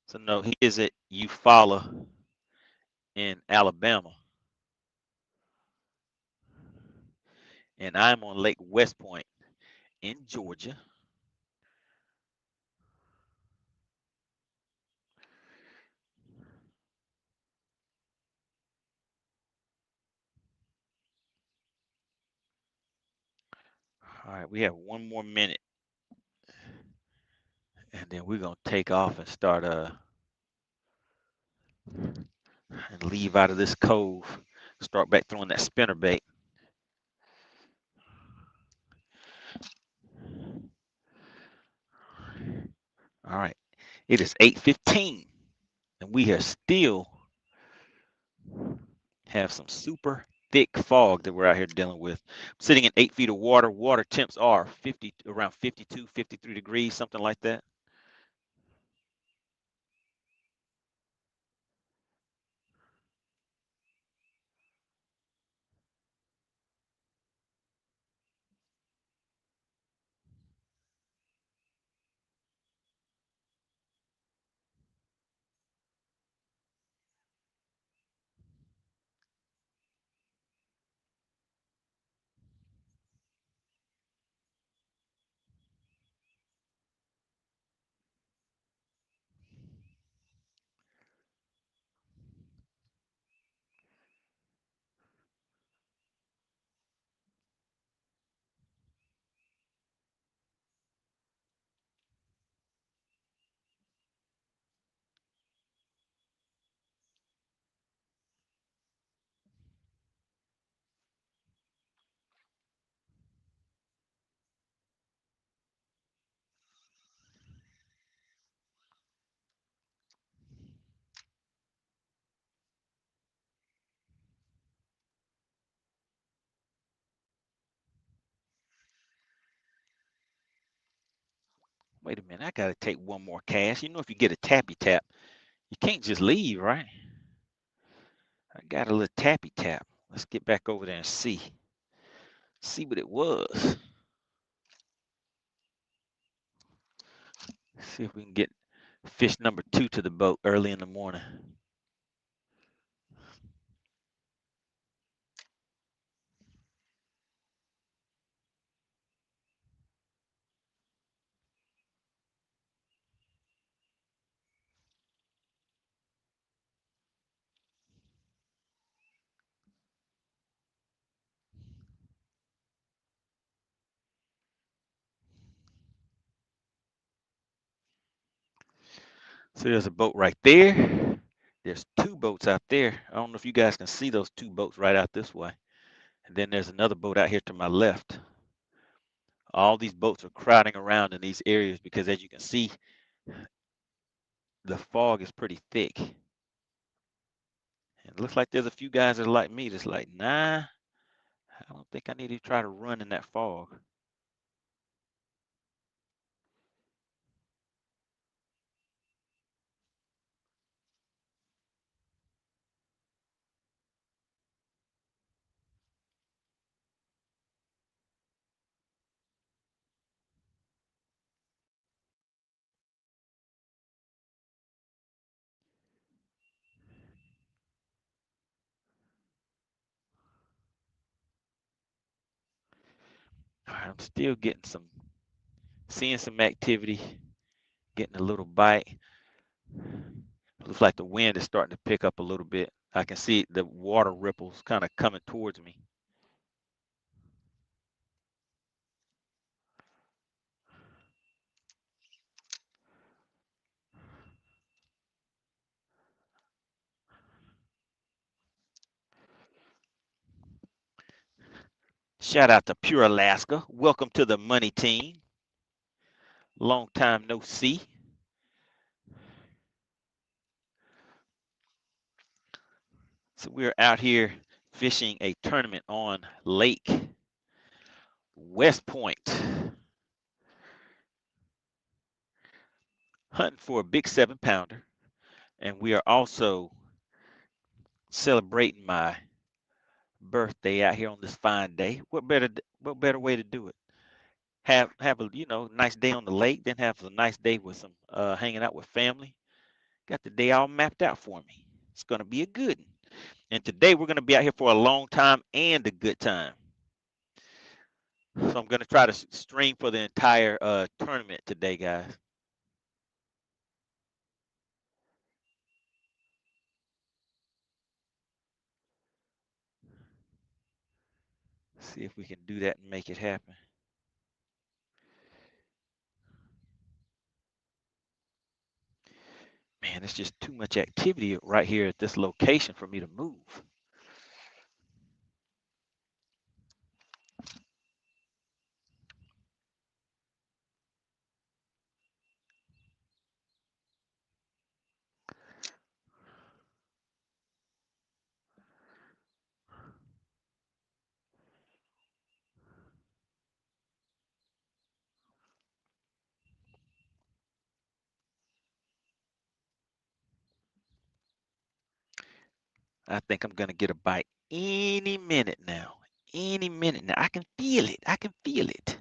Speaker 2: So no, he is at Eufaula in Alabama, and I'm on Lake West Point in Georgia. All right, we have one more minute, and then we're gonna take off and start and leave out of this cove. Start back throwing that spinner bait. All right. It is 8:15, and we are still have some super thick fog that we're out here dealing with. Sitting in 8 feet of water. Water temps are around 52, 53 degrees, something like that. Wait a minute, I gotta take one more cast. You know, if you get a tappy tap, you can't just leave, right? I got a little tappy tap. Let's get back over there and see what it was. See if we can get fish number 2 to the boat early in the morning. So there's a boat right there. There's 2 boats out there. I don't know if you guys can see those 2 boats right out this way. And then there's another boat out here to my left. All these boats are crowding around in these areas because, as you can see, the fog is pretty thick. And it looks like there's a few guys that are like me that's like, nah, I don't think I need to try to run in that fog. All right, I'm still seeing some activity, getting a little bite. Looks like the wind is starting to pick up a little bit. I can see the water ripples kind of coming towards me. Shout out to Pure Alaska. Welcome to the money team. Long time no see. So we're out here fishing a tournament on Lake West Point, hunting for a big 7-pounder. And we are also celebrating my birthday out here on this fine day. What better way to do it? Have a nice day on the lake, then have a nice day with some hanging out with family. Got the day all mapped out for me. It's gonna be a good one. And today we're gonna be out here for a long time and a good time. So I'm gonna try to stream for the entire tournament today, guys. See if we can do that and make it happen. Man, it's just too much activity right here at this location for me to move. I think I'm gonna get a bite any minute now. Any minute now. I can feel it. I can feel it.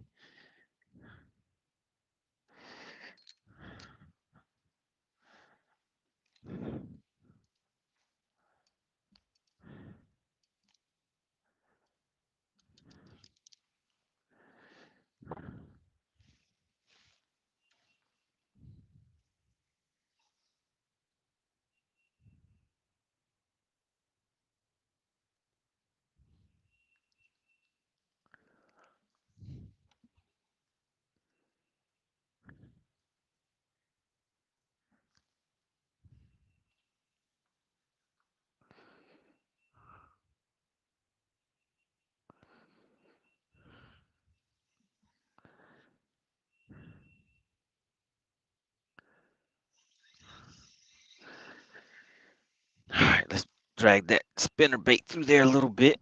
Speaker 2: All right, let's drag that spinner bait through there a little bit.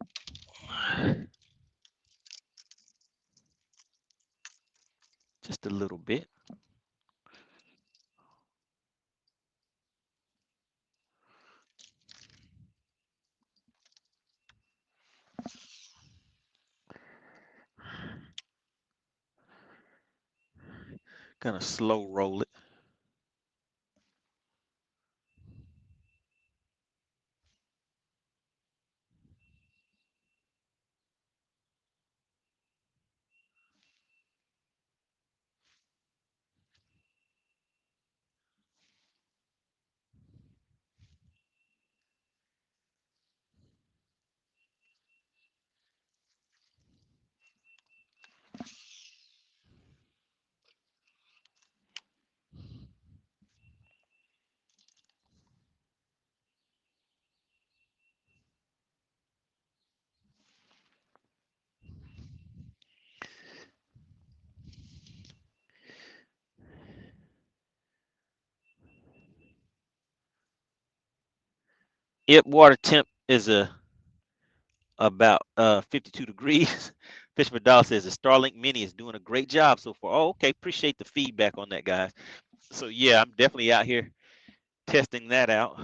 Speaker 2: Just a little bit. Gonna slow roll it. Yep, water temp is about 52 degrees. Fish for Dollar says the Starlink Mini is doing a great job so far. Oh, okay. Appreciate the feedback on that, guys. So yeah, I'm definitely out here testing that out.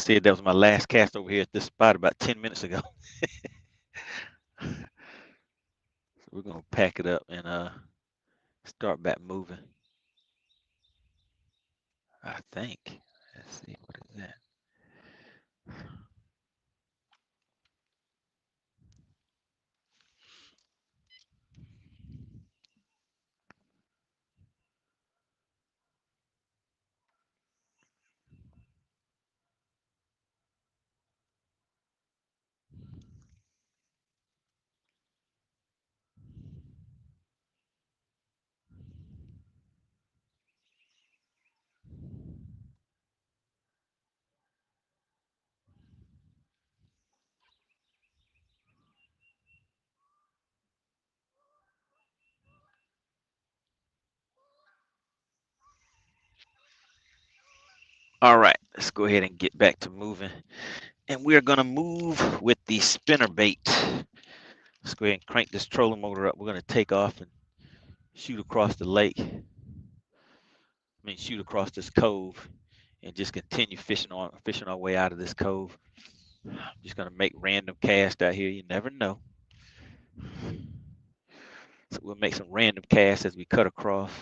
Speaker 2: said that was my last cast over here at this spot about 10 minutes ago. So we're gonna pack it up and start back moving. I think. Let's see, what is that? All right, let's go ahead and get back to moving. And we're gonna move with the spinner bait. Let's go ahead and crank this trolling motor up. We're gonna take off and shoot across the lake. Shoot across this cove and just continue fishing our way out of this cove. I'm just gonna make random casts out here. You never know. So we'll make some random casts as we cut across.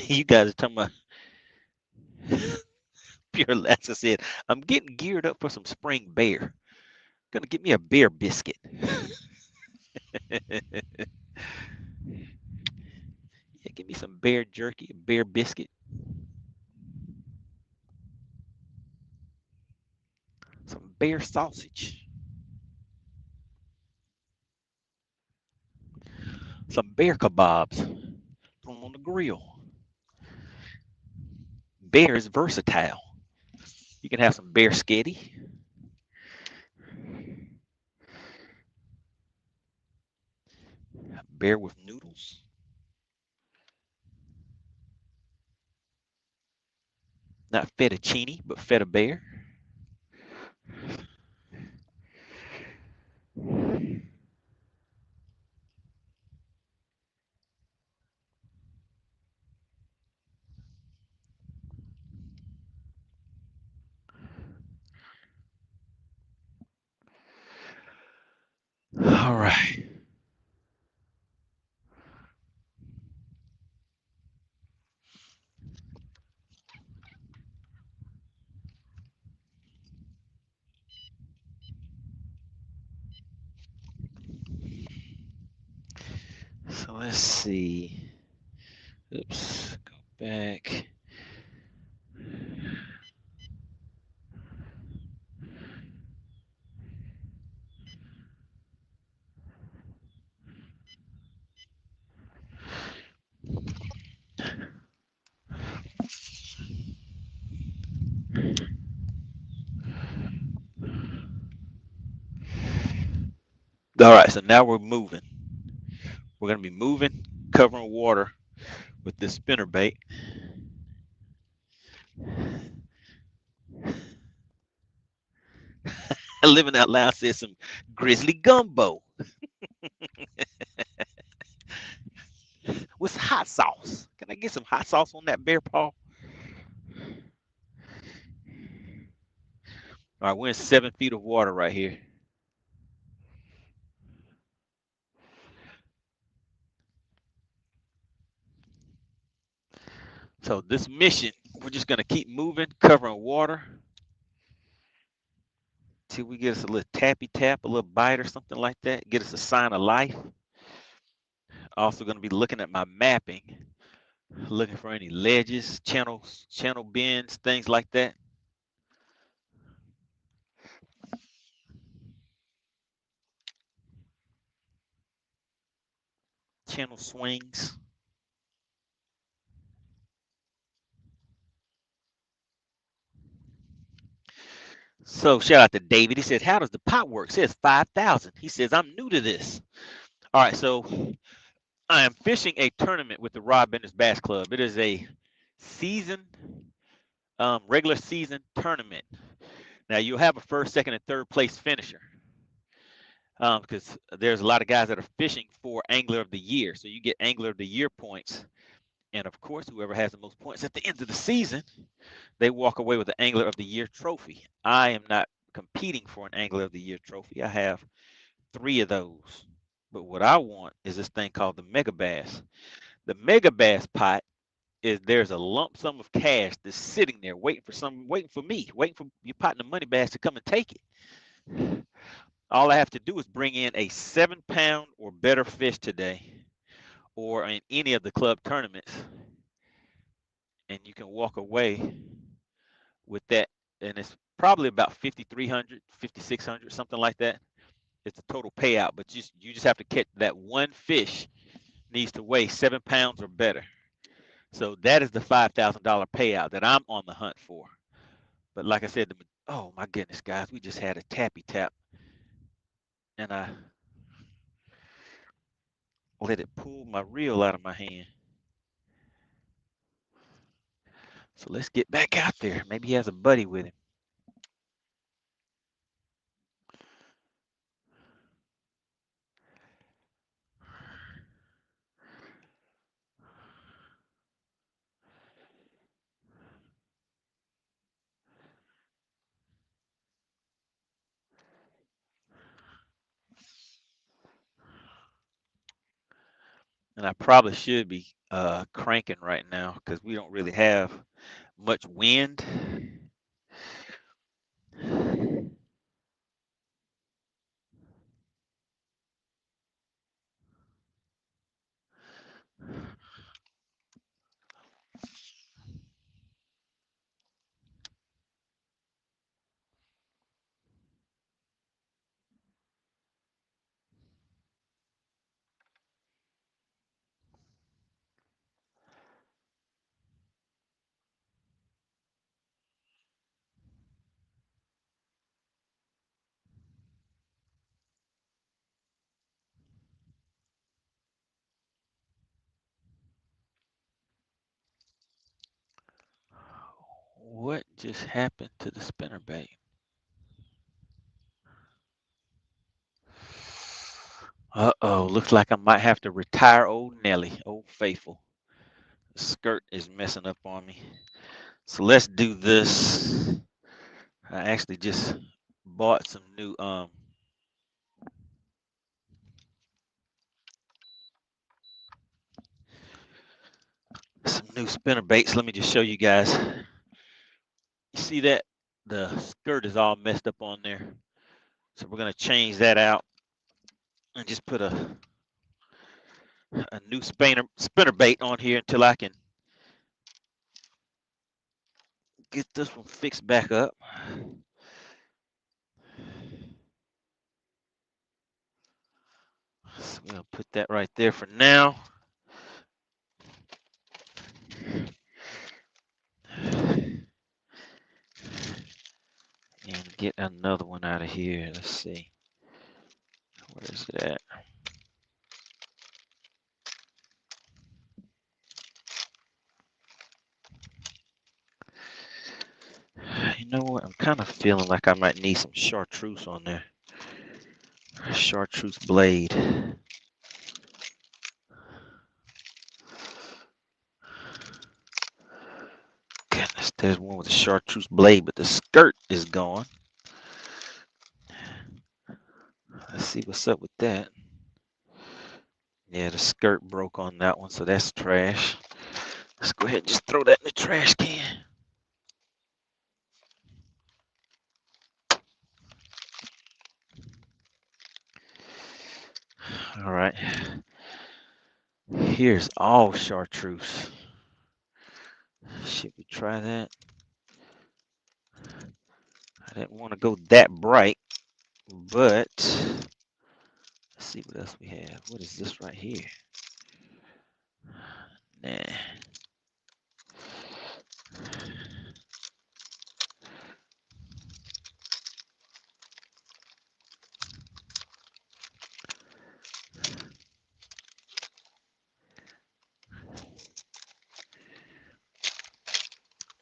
Speaker 2: You guys are talking about Pure Alaska said, I'm getting geared up for some spring bear. Gonna get me a bear biscuit. Yeah, give me some bear jerky, a bear biscuit. Some bear sausage. Some bear kebabs. Throw them on the grill. Bear is versatile. You can have some bear sketty. Bear with noodles. Not fettuccine, but feta bear. All right. So let's see. Oops, go back. All right, so now we're moving. We're going to be moving, covering water with this spinner bait. Living Out Loud says some grizzly gumbo with hot sauce. Can I get some hot sauce on that bear paw? All right, we're in 7 feet of water right here. So this mission, we're just going to keep moving, covering water till we get us a little tappy tap, a little bite or something like that. Get us a sign of life. Also going to be looking at my mapping, looking for any ledges, channels, channel bends, things like that. Channel swings. So shout out to David. He says, how does the pot work? It says 5,000. He says, I'm new to this. All right, so I am fishing a tournament with the Robbender Bass Club. It is a season regular season tournament. Now you'll have a first, second, and third place finisher. Because there's a lot of guys that are fishing for Angler of the Year. So you get Angler of the Year points. And of course, whoever has the most points at the end of the season, they walk away with the Angler of the Year trophy. I am not competing for an Angler of the Year trophy. I have 3 of those. But what I want is this thing called the Megabass. The Megabass pot is there's a lump sum of cash that's sitting there waiting for me, waiting for your partner Money Bass to come and take it. All I have to do is bring in a 7-pound or better fish today, or in any of the club tournaments, and you can walk away with that. And it's probably about 5,300, 5,600, something like that. It's a total payout, but you just have to catch that one fish needs to weigh 7 pounds or better. So that is the $5,000 payout that I'm on the hunt for. But like I said, oh my goodness, guys, we just had a tappy tap, and I let it pull my reel out of my hand. So let's get back out there. Maybe he has a buddy with him. And I probably should be cranking right now because we don't really have much wind. What just happened to the spinnerbait? Uh-oh, looks like I might have to retire old Nelly, old faithful. The skirt is messing up on me. So let's do this. I actually just bought some new spinner baits. Let me just show you guys. You see that? The skirt is all messed up on there. So we're gonna change that out and just put a new spinner bait on here until I can get this one fixed back up. So we're gonna put that right there for now. And get another one out of here. Let's see. Where is it at? You know what? I'm kind of feeling like I might need some chartreuse on there. Chartreuse blade. Goodness, there's one with a chartreuse blade, but the skirt is gone. Let's see what's up with that. Yeah, the skirt broke on that one, so that's trash. Let's go ahead and just throw that in the trash can. All right. Here's all chartreuse. Should we try that? I didn't want to go that bright, but let's see what else we have. What is this right here? Nah.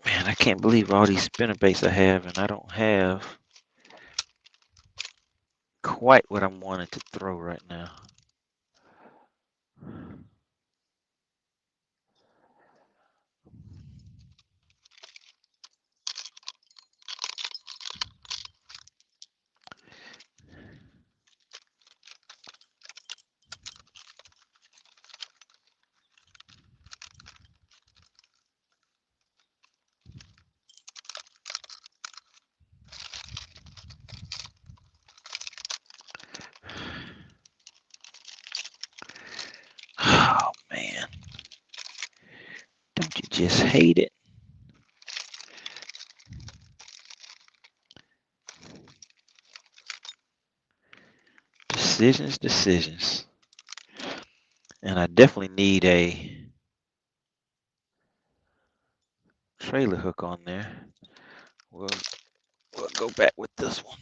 Speaker 2: Man, I I can't believe all these spinnerbaits I have, and I don't have quite what I'm wanting to throw right now. Oh man, don't you just hate it? Decisions. And I definitely need a trailer hook on there. We'll go back with this one.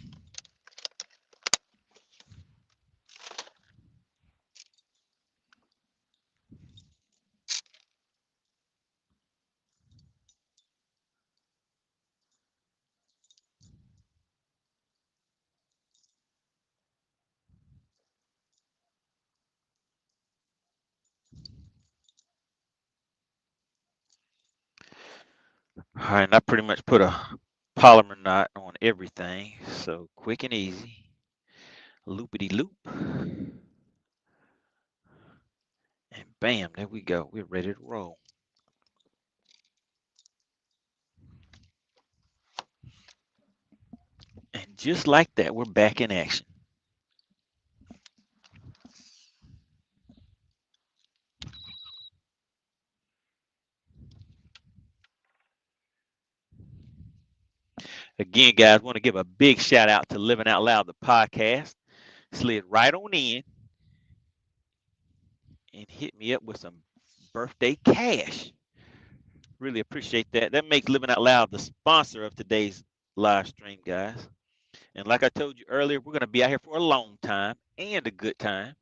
Speaker 2: All right, and I pretty much put a polymer knot on everything, so quick and easy. Loopity loop. And bam, there we go. We're ready to roll. And just like that, we're back in action. Again, guys, want to give a big shout out to Living Out Loud, the podcast. Slid right on in and hit me up with some birthday cash. Really appreciate that. That makes Living Out Loud the sponsor of today's live stream, guys. And like I told you earlier, we're going to be out here for a long time and a good time.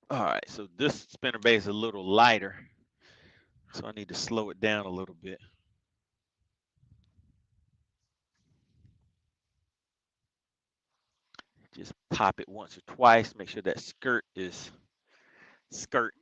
Speaker 2: All right, so this spinnerbait is a little lighter, so I need to slow it down a little bit. Just pop it once or twice, make sure that skirt is skirt.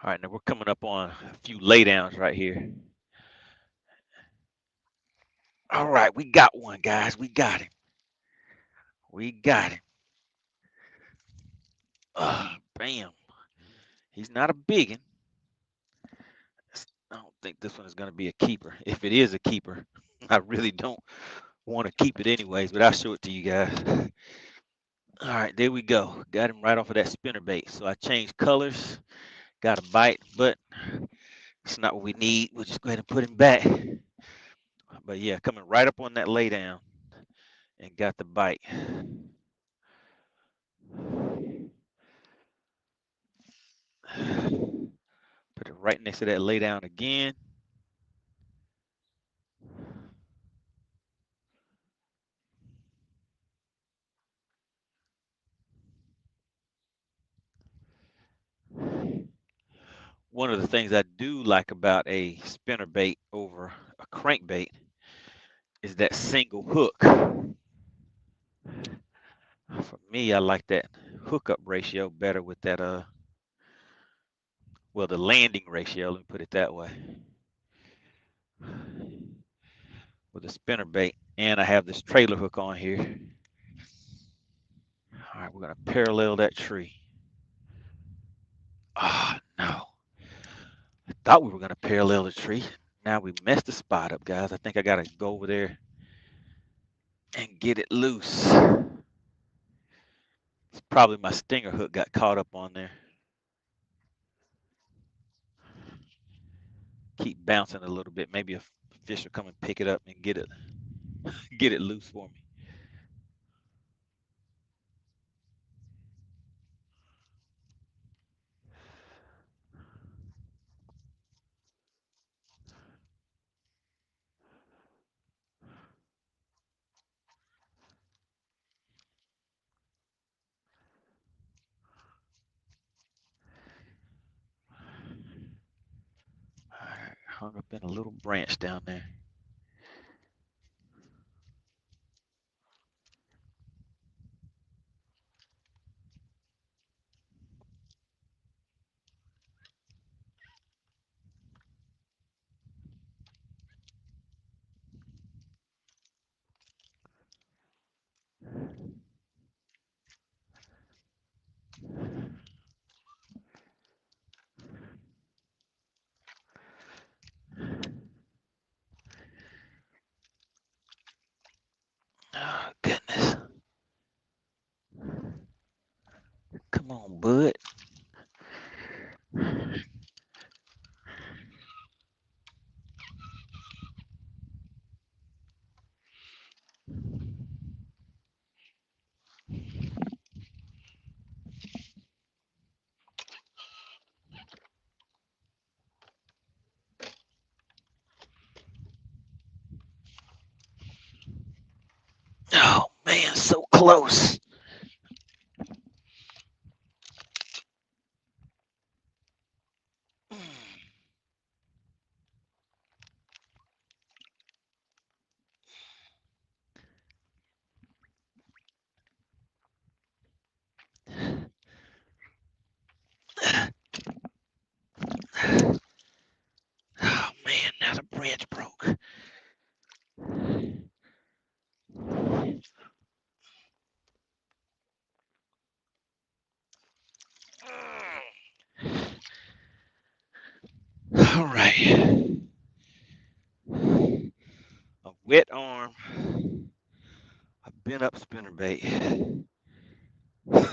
Speaker 2: All right, now we're coming up on a few laydowns right here. All right, we got one, guys. We got him. We got him. Bam. He's not a big one. I don't think this one is going to be a keeper. If it is a keeper, I really don't want to keep it anyways, but I'll show it to you guys. All right, there we go. Got him right off of that spinnerbait. So I changed colors, got a bite, but it's not what we need. We'll just go ahead and put him back. But yeah, coming right up on that laydown and got the bite. Put it right next to that laydown again. One of the things I do like about a spinnerbait over a crankbait is that single hook. For me, I like that hookup ratio better with that well, the landing ratio, let me put it that way. With a spinnerbait, and I have this trailer hook on here. All right, we're gonna parallel that tree. Oh no. I thought we were gonna parallel the tree. Now we messed the spot up, guys. I think I gotta go over there and get it loose. It's probably my stinger hook got caught up on there. keep bouncing a little bit. Maybe a fish will come and pick it up and get it loose for me. All right, hung up in a little branch down there. Oh, goodness. Come on, bud. Oh, man, so close. Oh, man, now the branch broke. All right. A wet arm. A bent up spinnerbait. How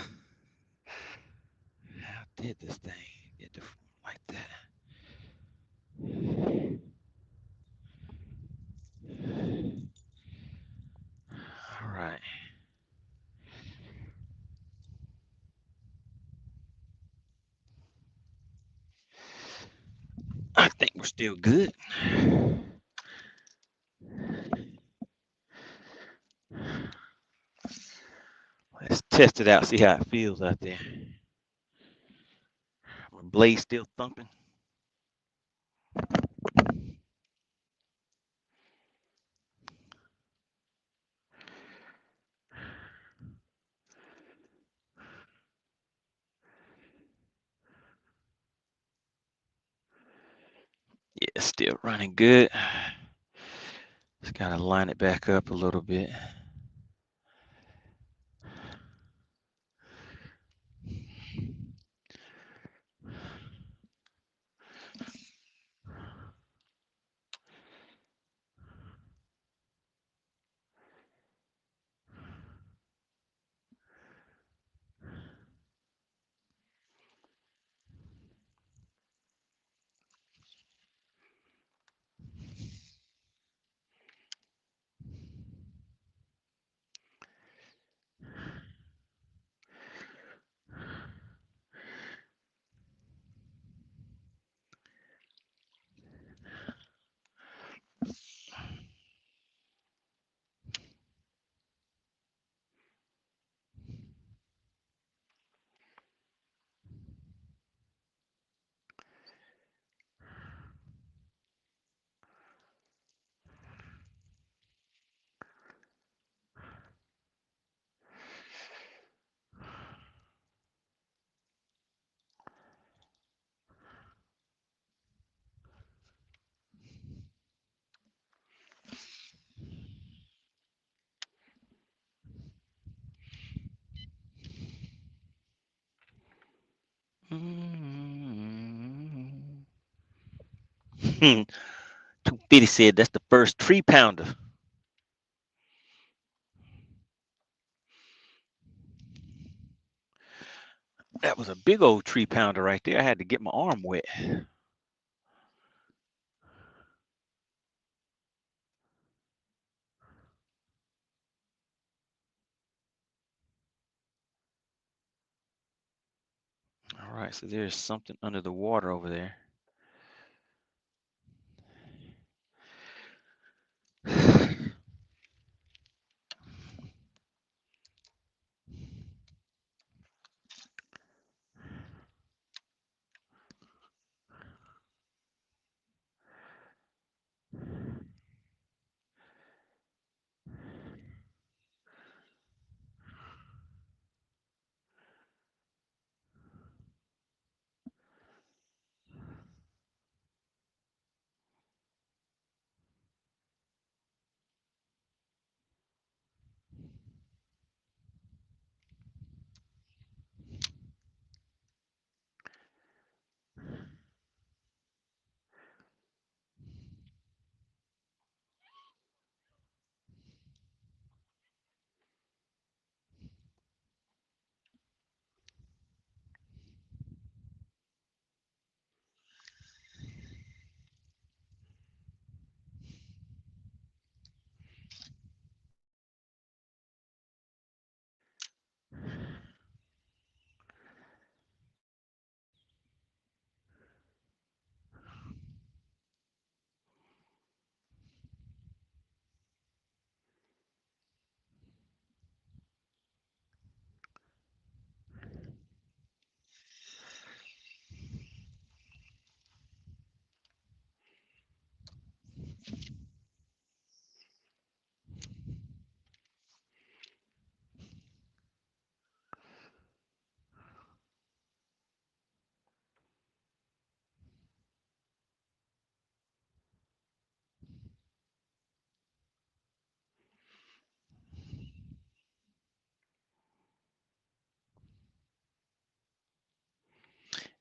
Speaker 2: did this thing get deformed like that? All right. I think we're still good. Let's test it out, see how it feels out there. My blade still thumping. Yeah, it's still running good. Just gotta line it back up a little bit. Mm. 250 said that's the first 3-pounder. That was a big old 3-pounder right there. I had to get my arm wet. right, so there's something under the water over there.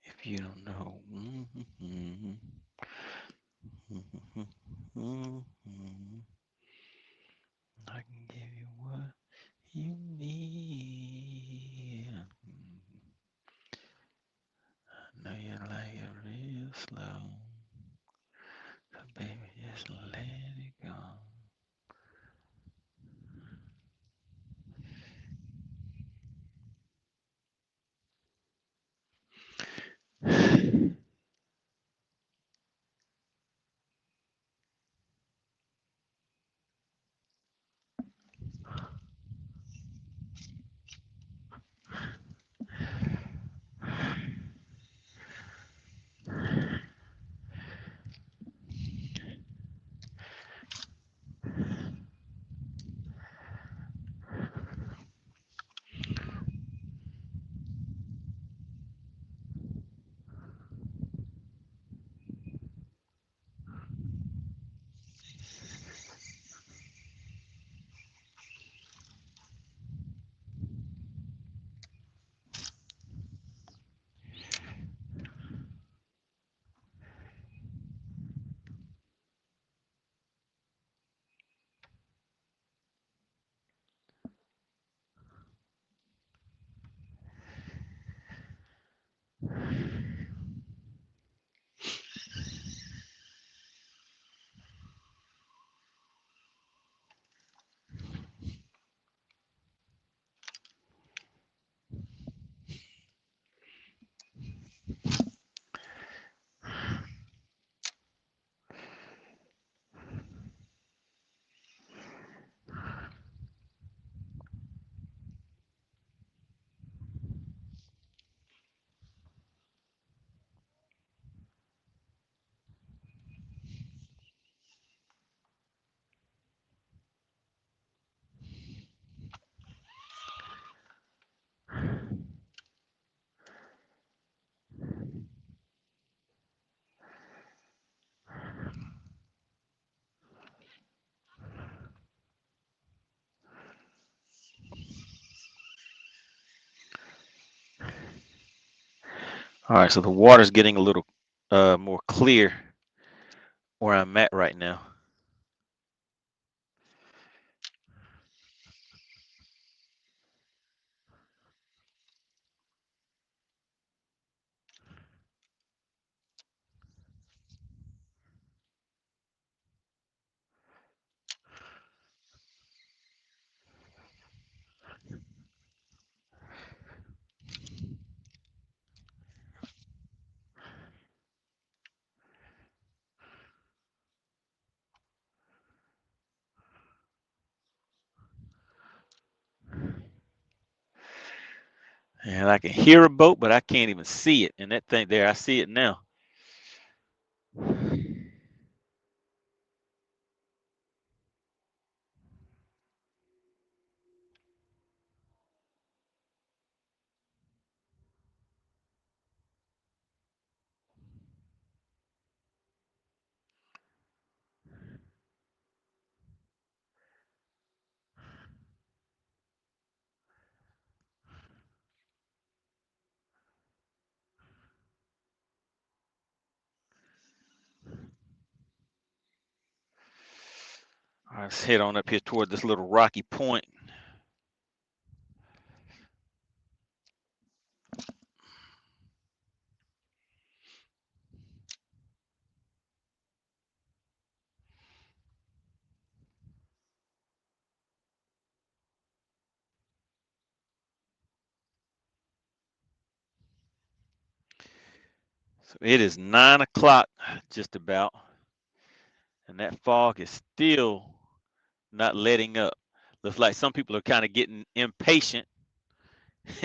Speaker 2: If you don't know, I can give you what you need. I know you like it real slow, so baby, just let it go. All right, so the water's getting a little more clear where I'm at right now. And I can hear a boat, but I can't even see it. And that thing there, I see it now. All right, let's head on up here toward this little rocky point. So it is 9 o'clock, just about, and that fog is still not letting up. Looks like some people are kind of getting impatient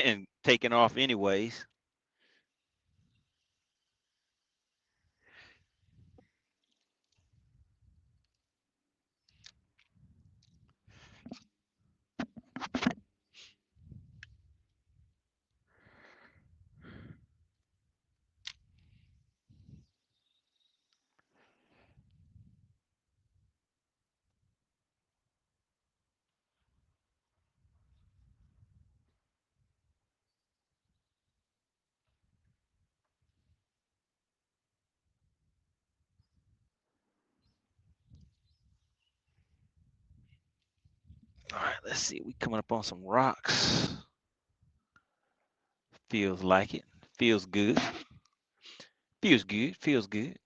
Speaker 2: and taking off anyways. All right, let's see. We coming up on some rocks. Feels like it. Feels good. Feels good. Feels good.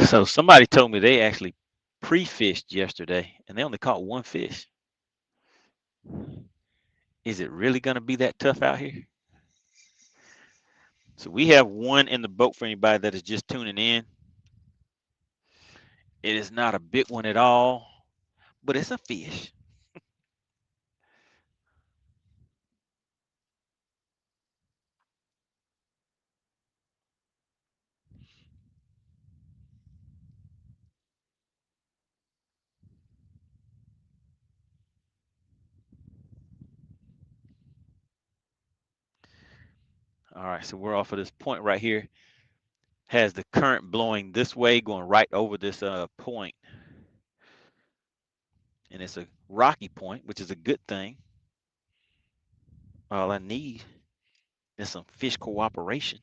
Speaker 2: So somebody told me they actually pre-fished yesterday and they only caught one fish. Is it really going to be that tough out here? So we have one in the boat for anybody that is just tuning in. It is not a big one at all, but it's a fish. All right, so we're off of this point right here. Has the current blowing this way, going right over this point. And it's a rocky point, which is a good thing. All I need is some fish cooperation.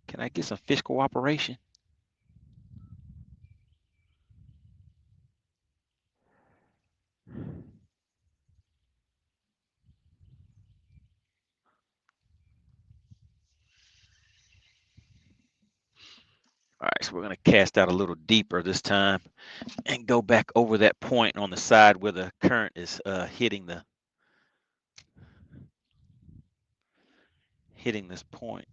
Speaker 2: Can I get some fish cooperation? All right, so we're going to cast out a little deeper this time and go back over that point on the side where the current is hitting this point.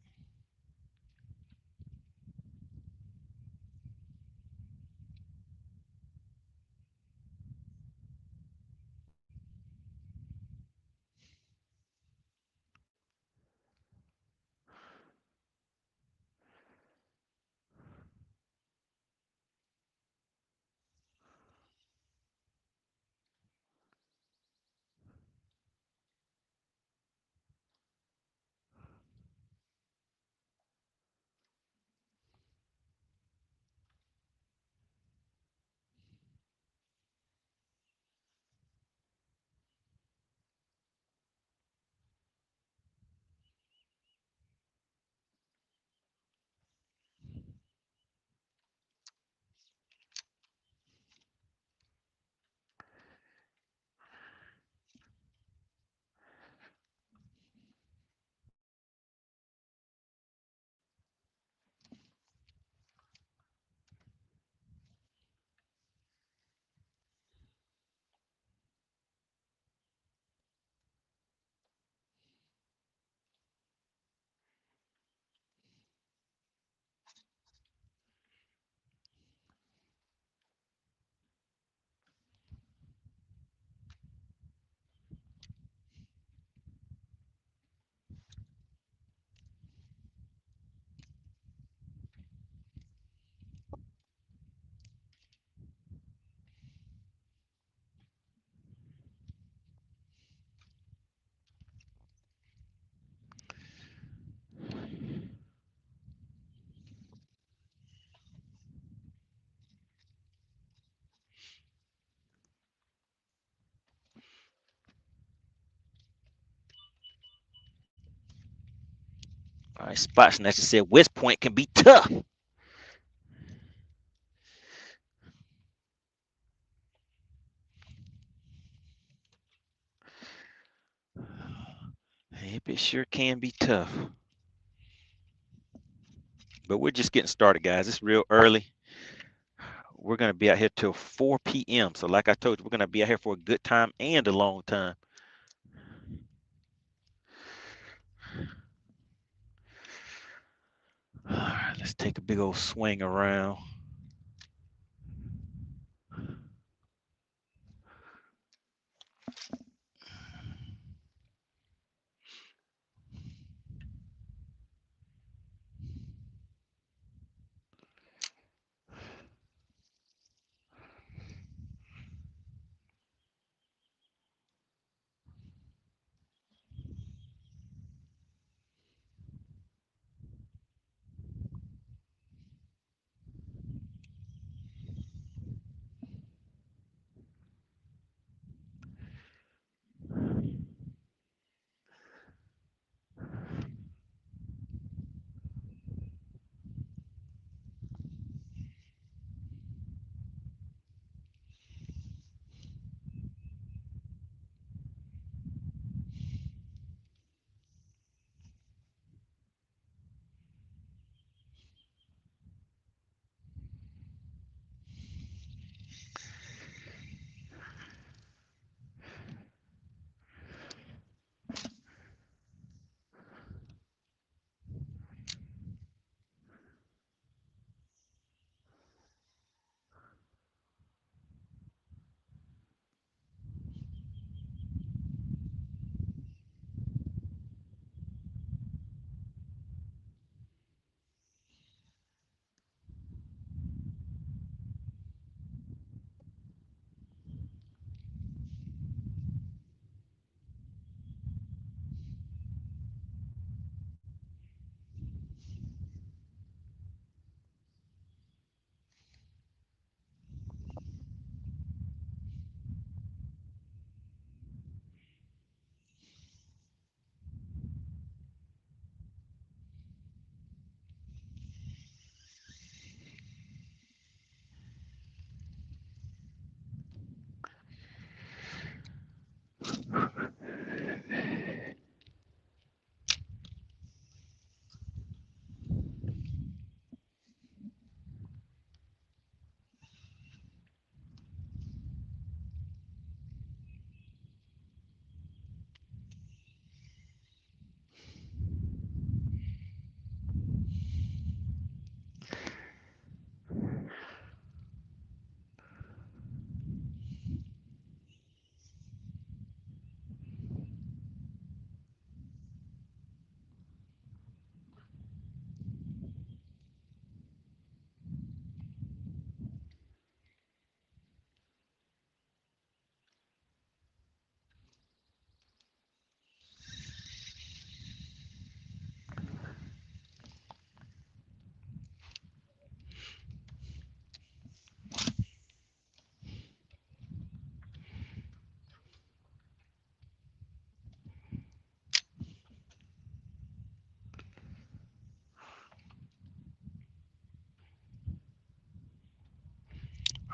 Speaker 2: All right, Spot Snatcher said West Point can be tough. It sure can be tough. But we're just getting started, guys. It's real early. We're going to be out here till 4 p.m. So like I told you, we're going to be out here for a good time and a long time. All right, let's take a big old swing around.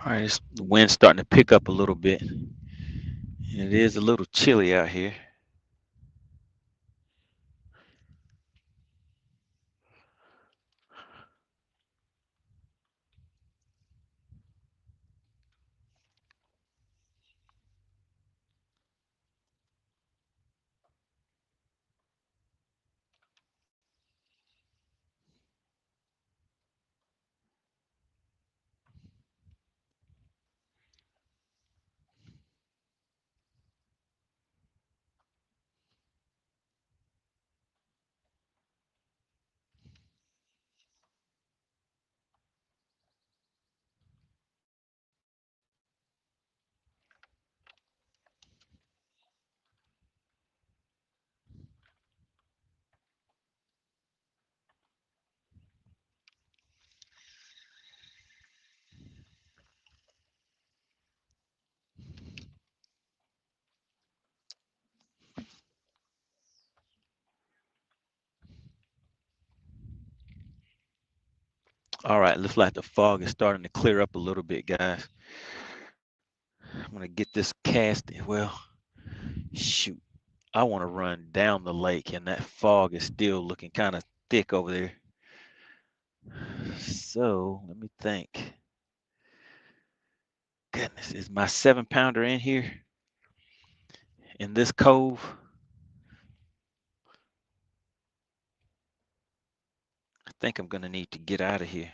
Speaker 2: All right, the wind's starting to pick up a little bit. And it is a little chilly out here. All right, looks like the fog is starting to clear up a little bit, guys. I'm gonna get this cast. Well, shoot, I want to run down the lake, and that fog is still looking kind of thick over there. So let me think. Goodness, is my 7-pounder in here? In this cove? I think I'm gonna need to get out of here.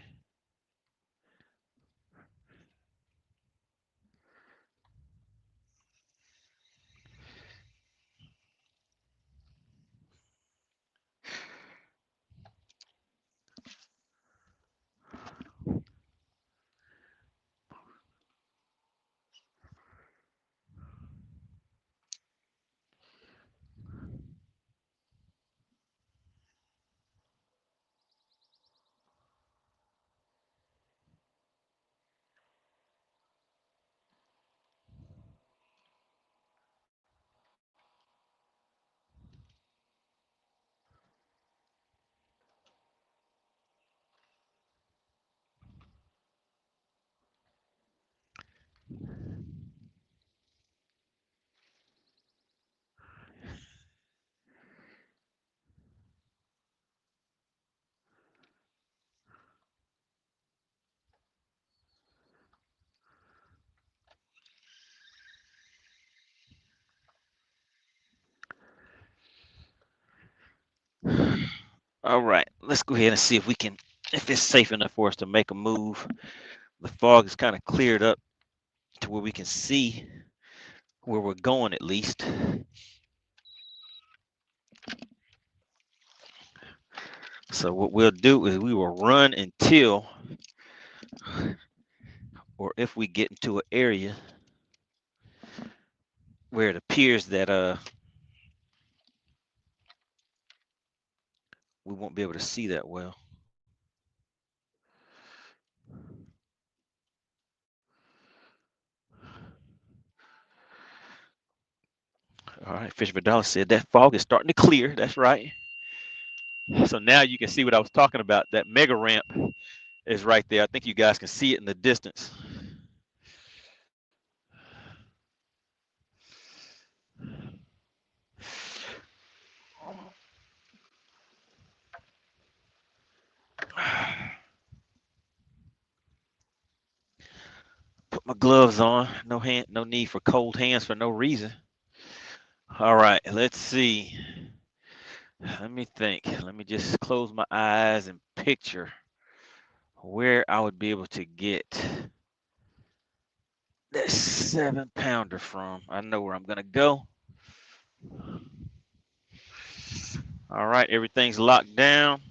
Speaker 2: All right, let's go ahead and see if we can, if it's safe enough for us to make a move. The fog is kind of cleared up to where we can see where we're going at least. So what we'll do is we will run until, or if we get into an area where it appears that we won't be able to see that well. All right, Fish for Dollar said that fog is starting to clear. That's right. So now you can see what I was talking about. That mega ramp is right there. I think you guys can see it in the distance. Put my gloves on. No need for cold hands for no reason. All right, let's see. Let me think. Let me just close my eyes and picture where I would be able to get that 7-pounder from. I know where I'm gonna go. All right, everything's locked down.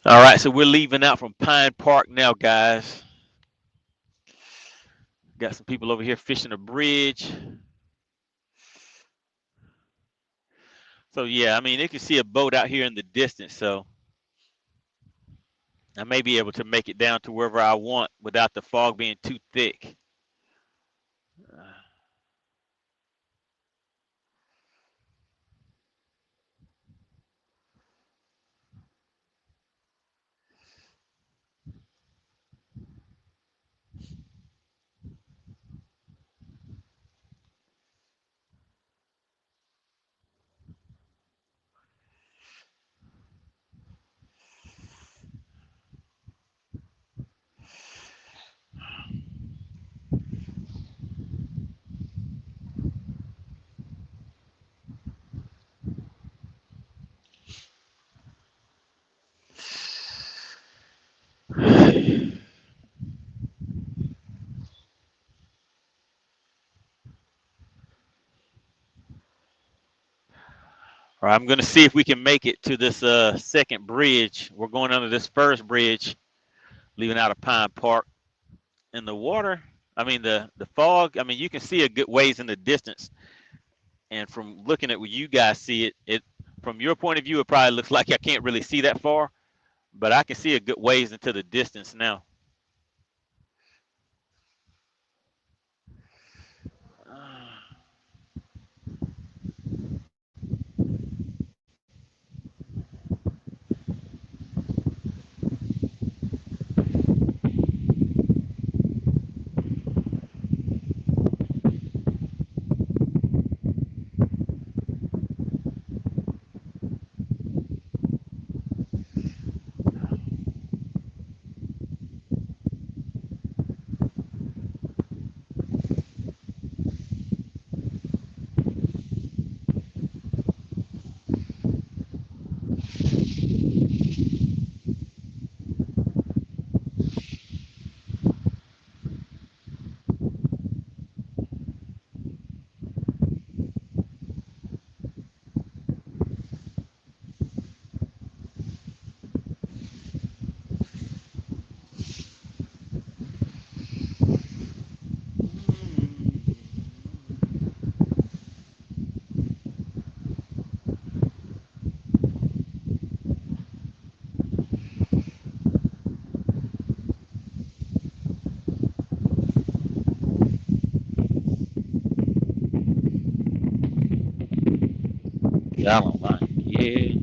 Speaker 2: All right, so we're leaving out from Pine Park now, guys. Got some people over here fishing a bridge. So yeah, I mean, you can see a boat out here in the distance, so I may be able to make it down to wherever I want without the fog being too thick. All right, I'm going to see if we can make it to this second bridge. We're going under this first bridge, leaving out of Pine Park. And the water, I mean, the fog, I mean, you can see a good ways in the distance. And from looking at what you guys see, it from your point of view, it probably looks like I can't really see that far, but I can see a good ways into the distance now. Yeah, I don't mind. Yeah.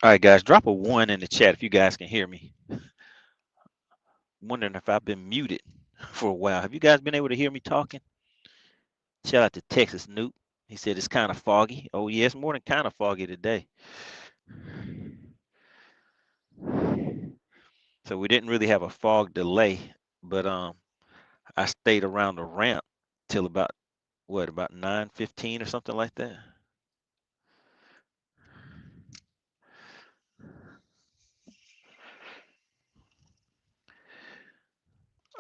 Speaker 2: All right, guys, drop a 1 in the chat if you guys can hear me. Wondering if I've been muted for a while. Have you guys been able to hear me talking? Shout out to Texas Newt. He said it's kind of foggy. Oh, yeah, it's more than kind of foggy today. So we didn't really have a fog delay, but I stayed around the ramp till about what, about 9:15 or something like that.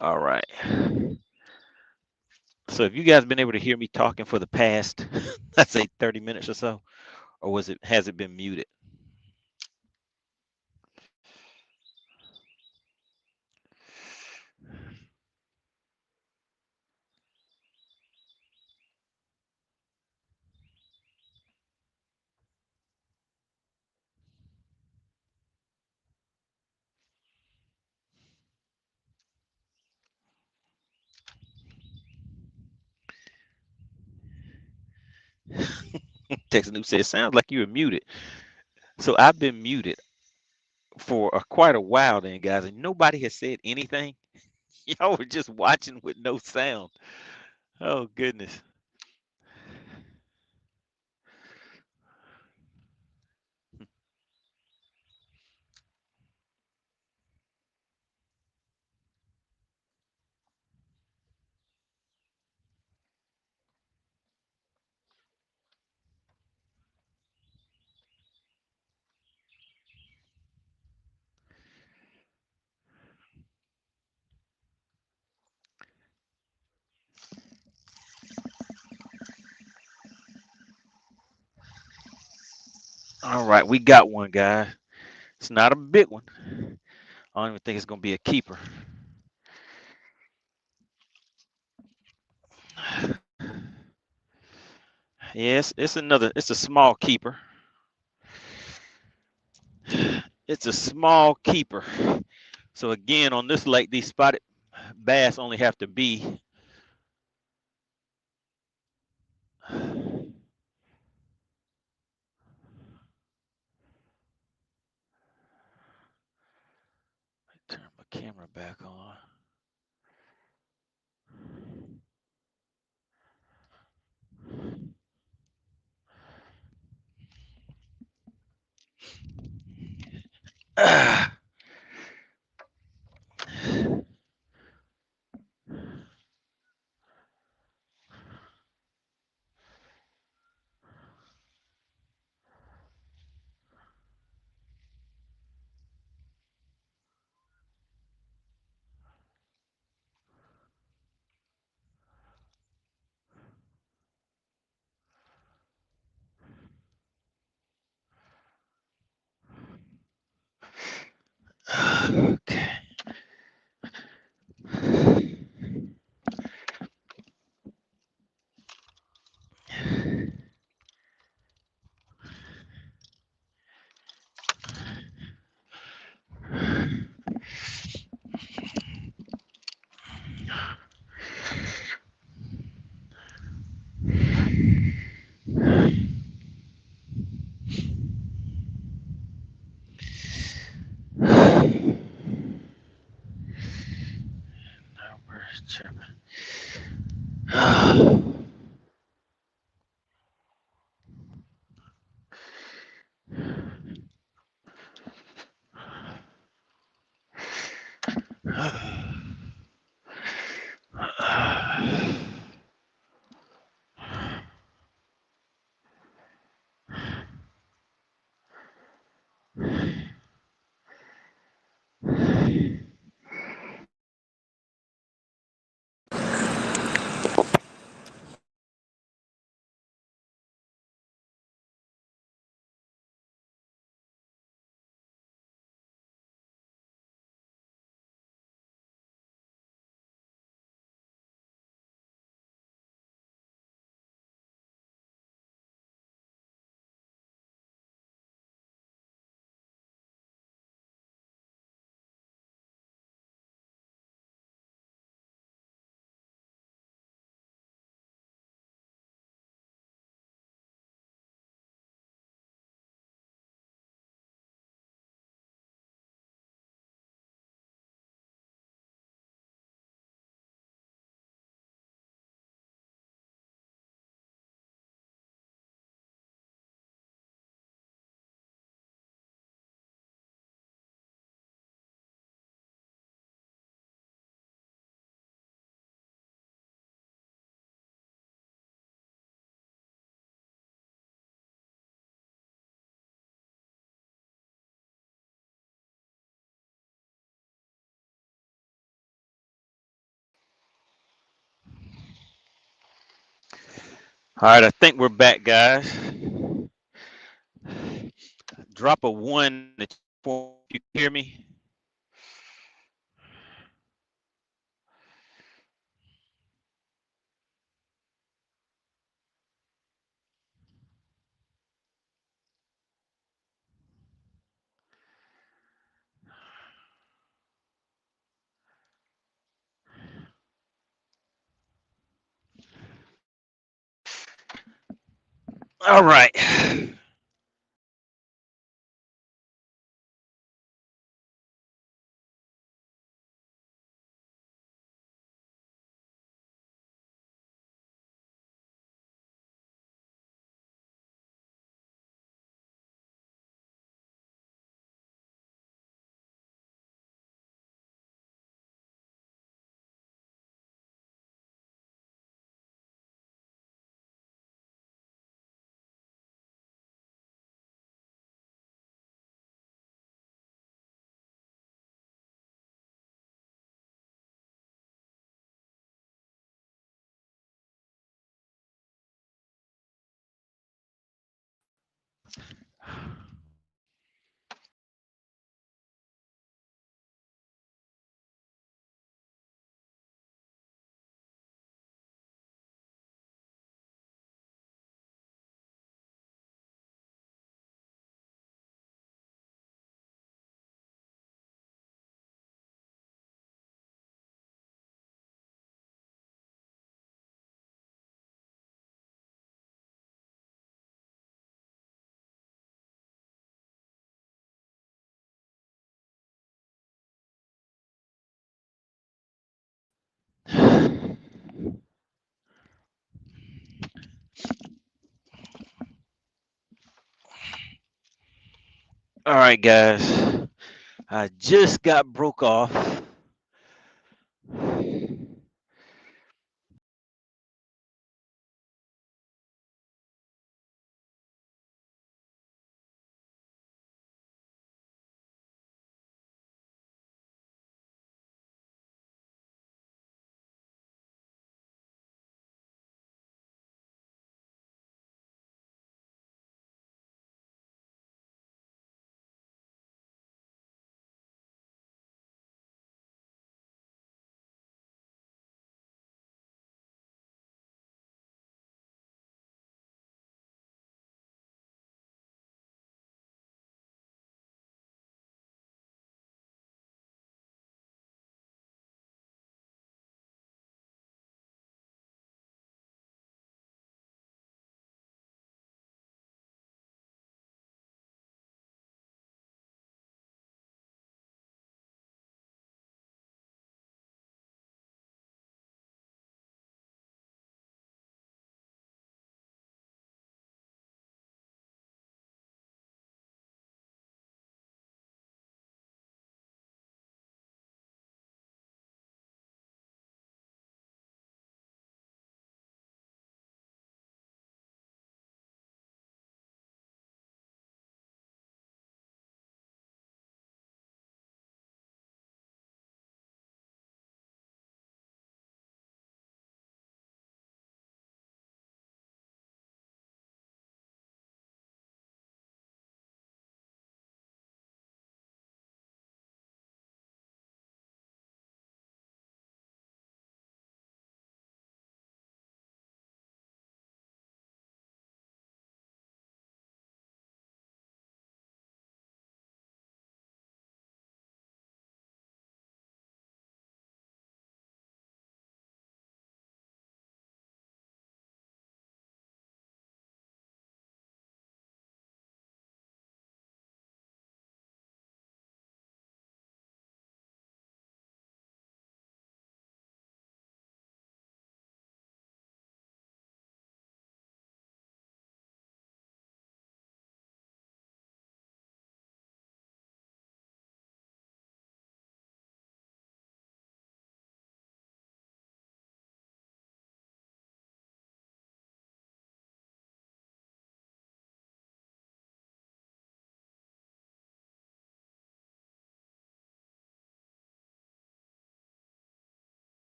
Speaker 2: All right. So have you guys been able to hear me talking for the past, let's say 30 minutes or so, or has it been muted? Texas News says sounds like you were muted. So I've been muted for quite a while then, guys, and nobody has said anything. Y'all were just watching with no sound. Oh goodness. All right, we got one, guys. It's not a big one. I don't even think it's gonna be a keeper. Yes, it's a small keeper. It's a small keeper. So again, on this lake, these spotted bass only have to be turn my camera back on. Ah. All right, I think we're back, guys. Drop a 1 in the chat for you can hear me. All right. All right, guys. I just got broke off.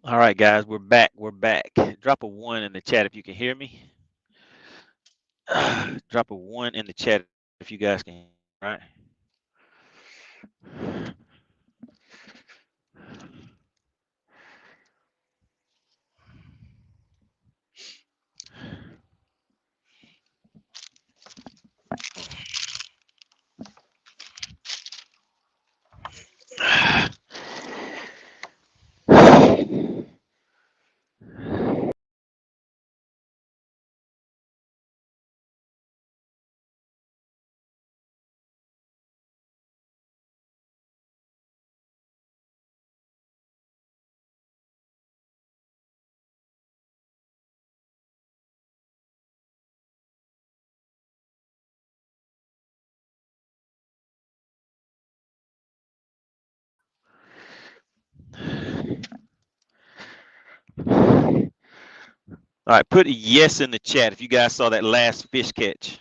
Speaker 2: All right, guys, we're back. We're back. Drop a 1 in the chat if you can hear me. Drop a 1 in the chat if you guys can. All right. All right, put a yes in the chat if you guys saw that last fish catch.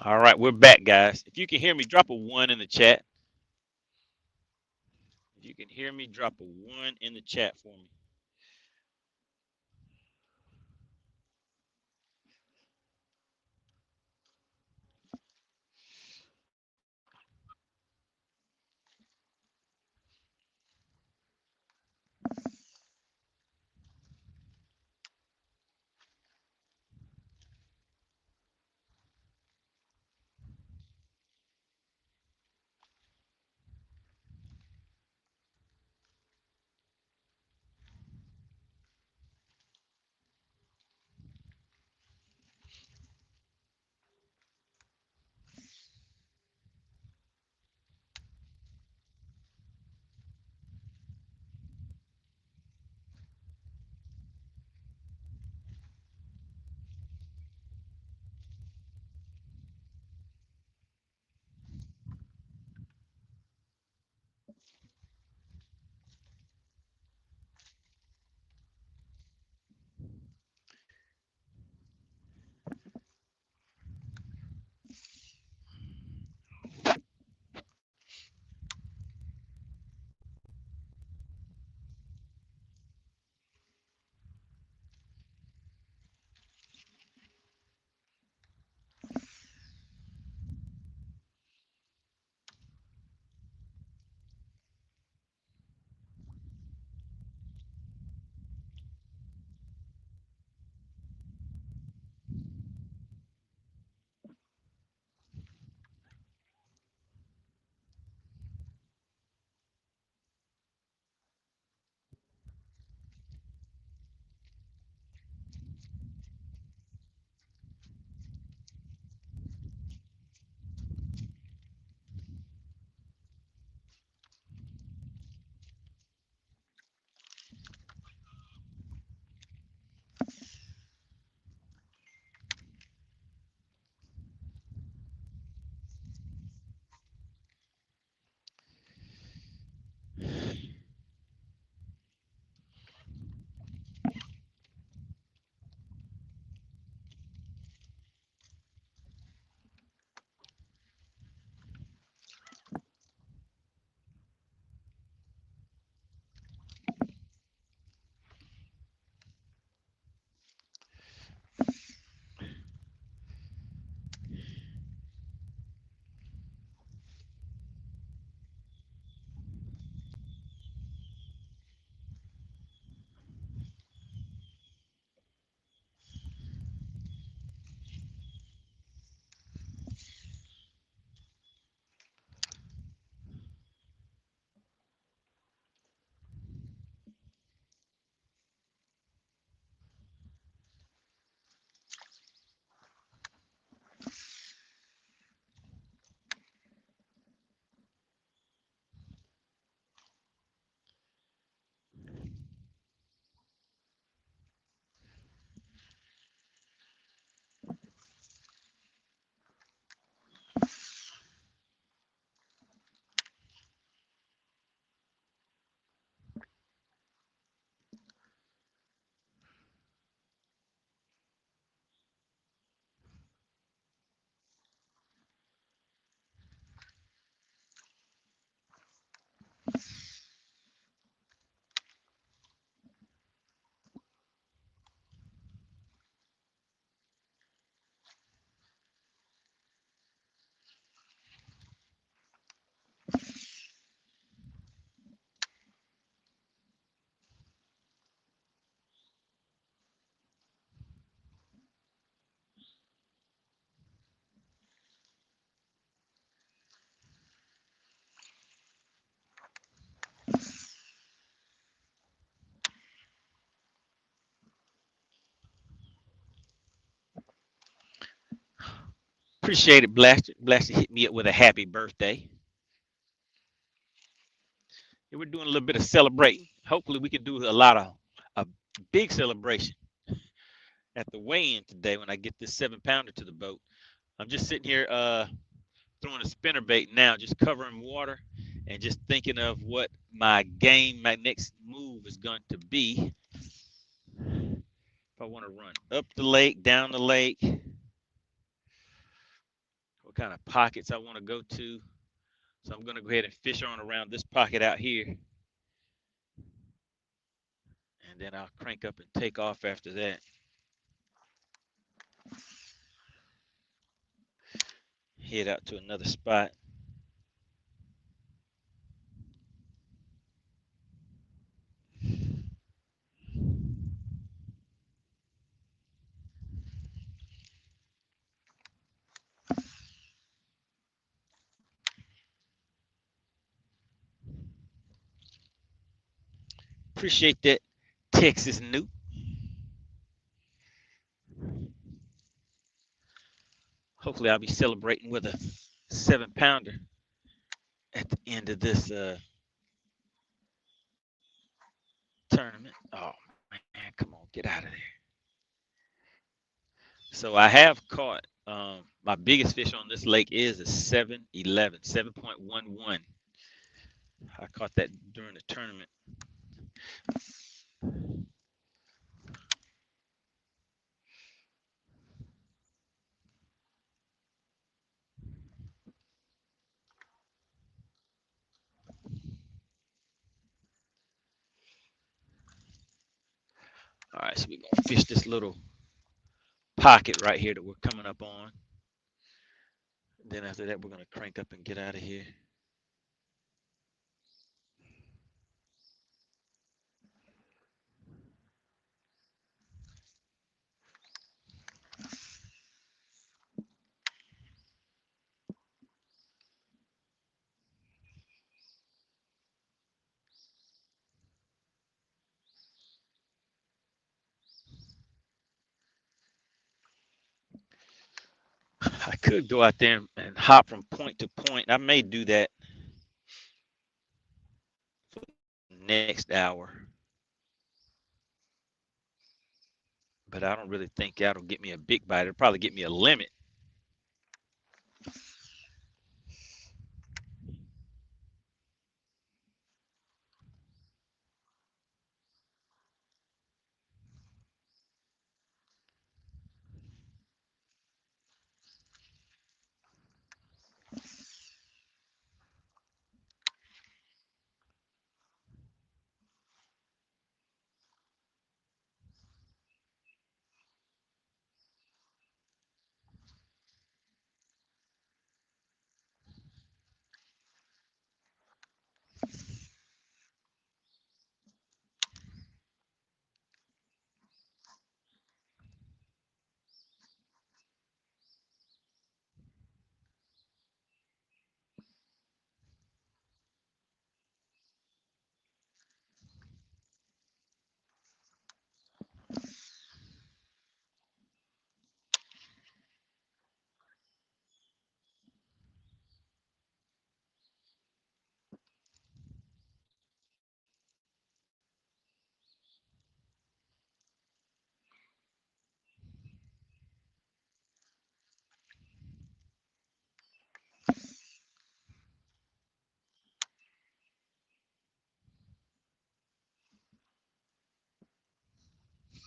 Speaker 2: All right, we're back, guys. If you can hear me, drop a 1 in the chat. If you can hear me, drop a 1 in the chat for me. Appreciate it, Blaster. Blaster hit me up with a happy birthday. Yeah, we're doing a little bit of celebrating. Hopefully, we can do a lot of a big celebration at the weigh-in today when I get this 7-pounder to the boat. I'm just sitting here throwing a spinner bait now, just covering water and just thinking of what my next move is going to be. If I want to run up the lake, down the lake, kind of pockets I want to go to. So I'm going to go ahead and fish on around this pocket out here. And then I'll crank up and take off after that. Head out to another spot. Appreciate that, Texas Newt. Hopefully I'll be celebrating with a 7-pounder at the end of this tournament. Oh man, come on, get out of there. So I have caught, my biggest fish on this lake is a 711, 7.11. I caught that during the tournament. All right, so we're gonna fish this little pocket right here that we're coming up on. Then after that, we're gonna crank up and get out of here. I could go out there and hop from point to point. I may do that for the next hour, but I don't really think that'll get me a big bite. It'll probably get me a limit.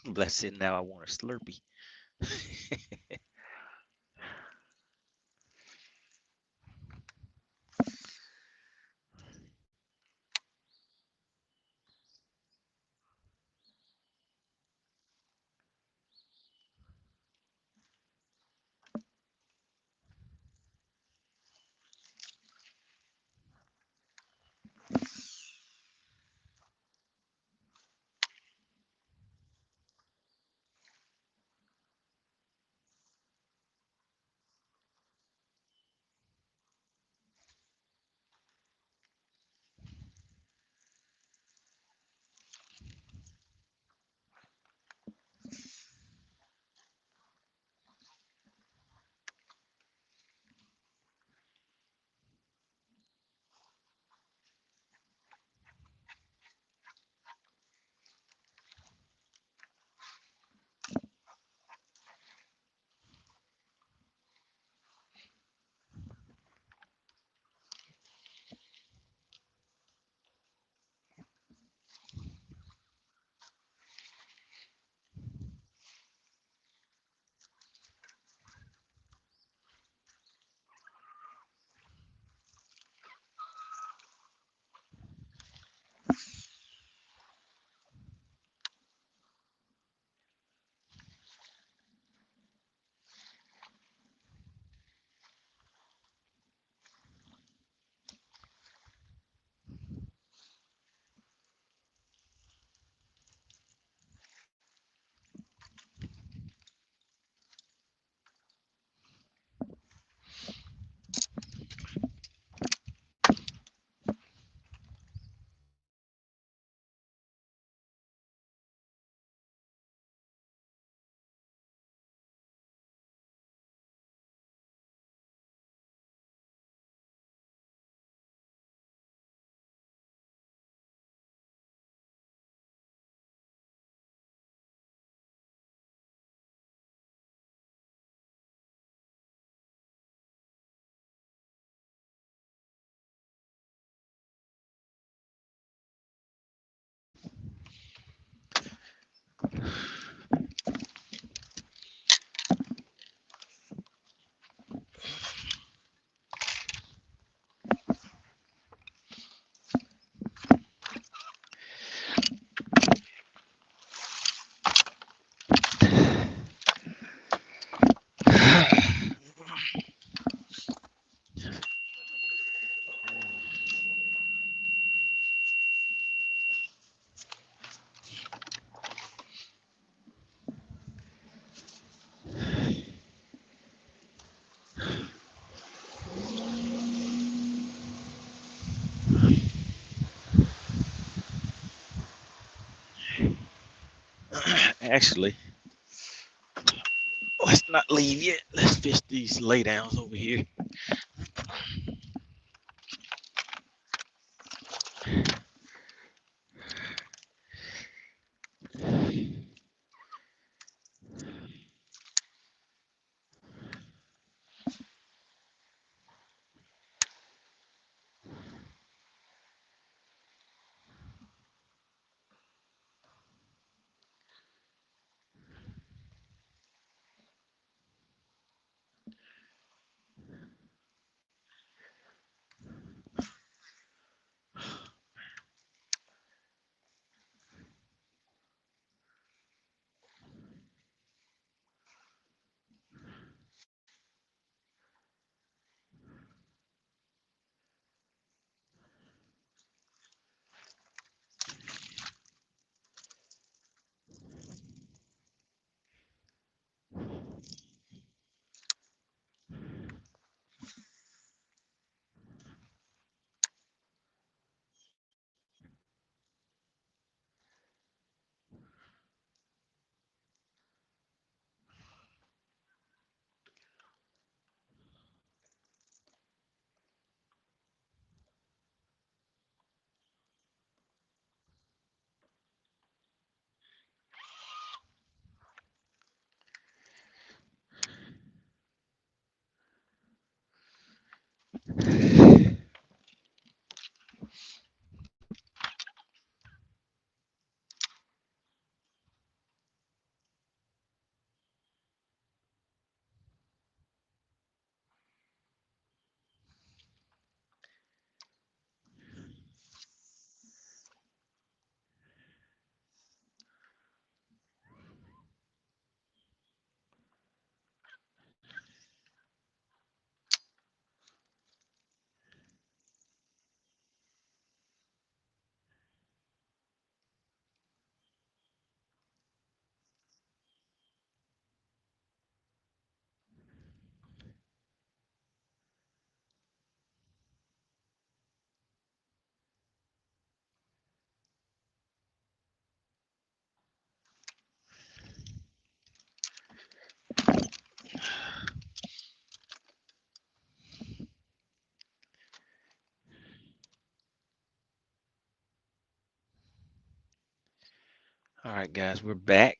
Speaker 2: Bless it, now I want a Slurpee. Actually, let's not leave yet. Let's fish these laydowns over here. All right, guys, we're back.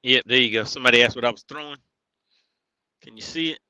Speaker 2: Yep, there you go. Somebody asked what I was throwing. Can you see it?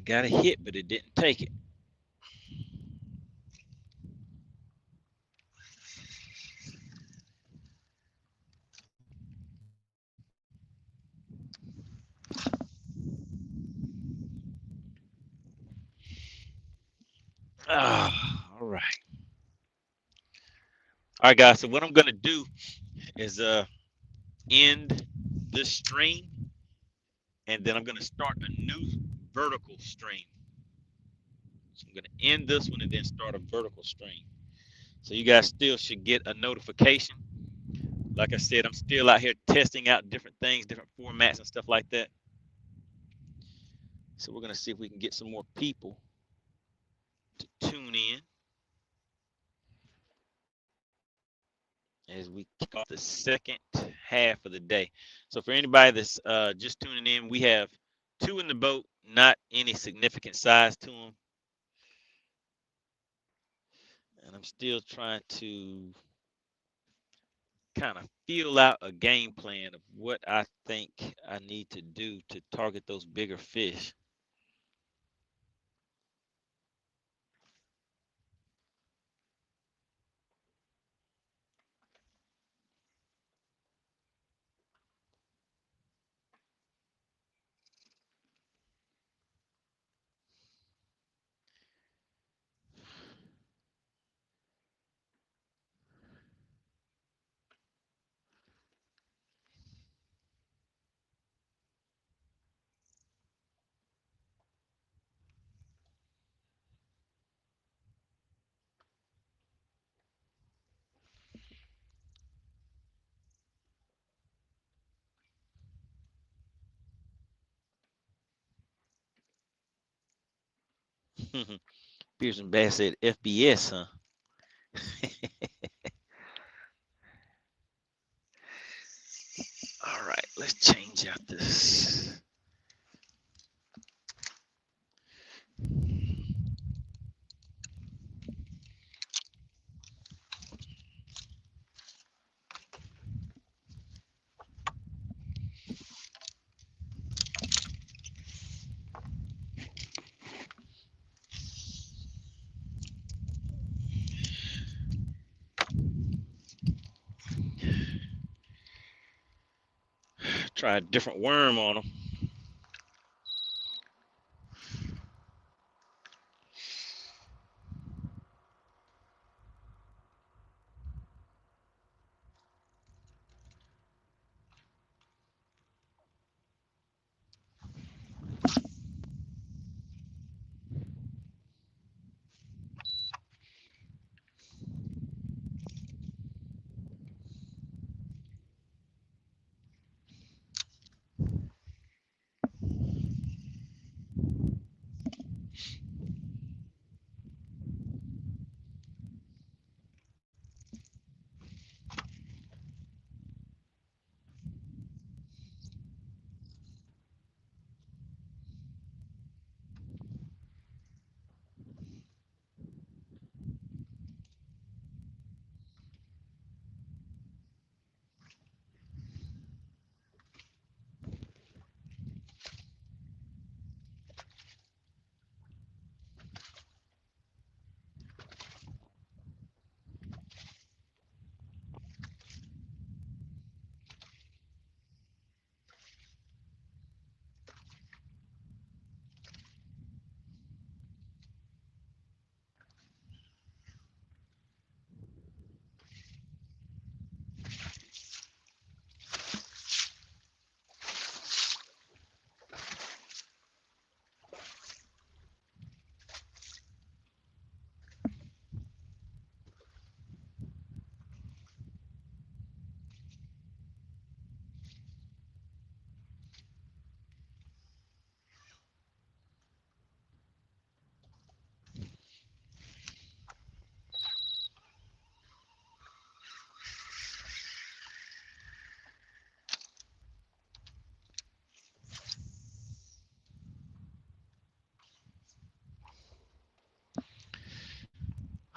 Speaker 2: Got a hit, but it didn't take it. All right. All right, guys. So what I'm gonna do is end this stream, and then I'm gonna start a new vertical stream. So I'm gonna end this one and then start a vertical stream. So you guys still should get a notification. Like I said, I'm still out here testing out different things, different formats and stuff like that. So we're gonna see if we can get some more people to tune in as we kick off the second half of the day. So for anybody that's just tuning in, we have 2 in the boat, not any significant size to them. And I'm still trying to kind of feel out a game plan of what I think I need to do to target those bigger fish. Pearson Bass said FBS, huh? All right, let's change out this. Try a different worm on them.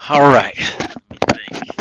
Speaker 2: All right. Let me think.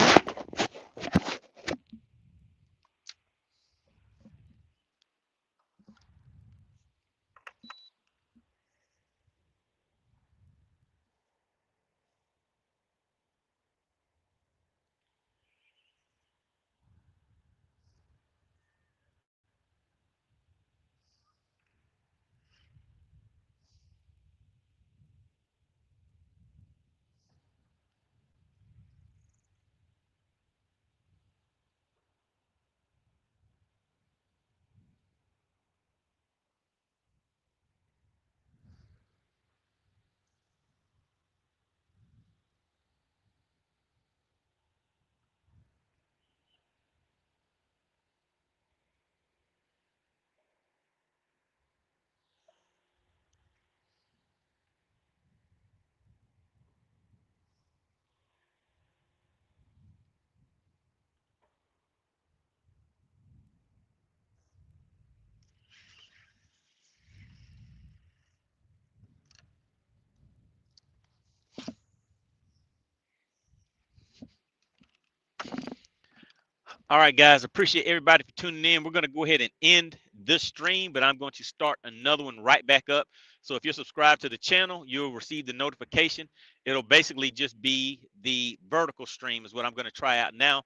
Speaker 2: All right, guys, appreciate everybody for tuning in. We're going to go ahead and end this stream, but I'm going to start another one right back up. So if you're subscribed to the channel, you'll receive the notification. It'll basically just be the vertical stream is what I'm going to try out now.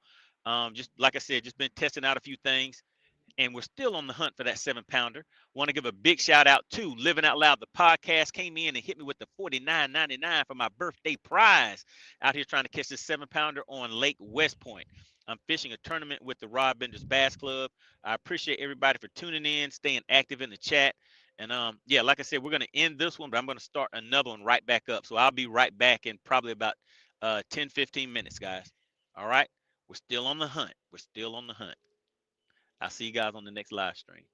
Speaker 2: Just like I said, just been testing out a few things, and we're still on the hunt for that 7-pounder. Want to give a big shout out to Living Out Loud. The podcast came in and hit me with the $49.99 for my birthday prize. Out here trying to catch this 7-pounder on Lake West Point. I'm fishing a tournament with the Robbender's Bass Club. I appreciate everybody for tuning in, staying active in the chat. And yeah, like I said, we're going to end this one, but I'm going to start another one right back up. So I'll be right back in probably about 10, 15 minutes, guys. All right. We're still on the hunt. We're still on the hunt. I'll see you guys on the next live stream.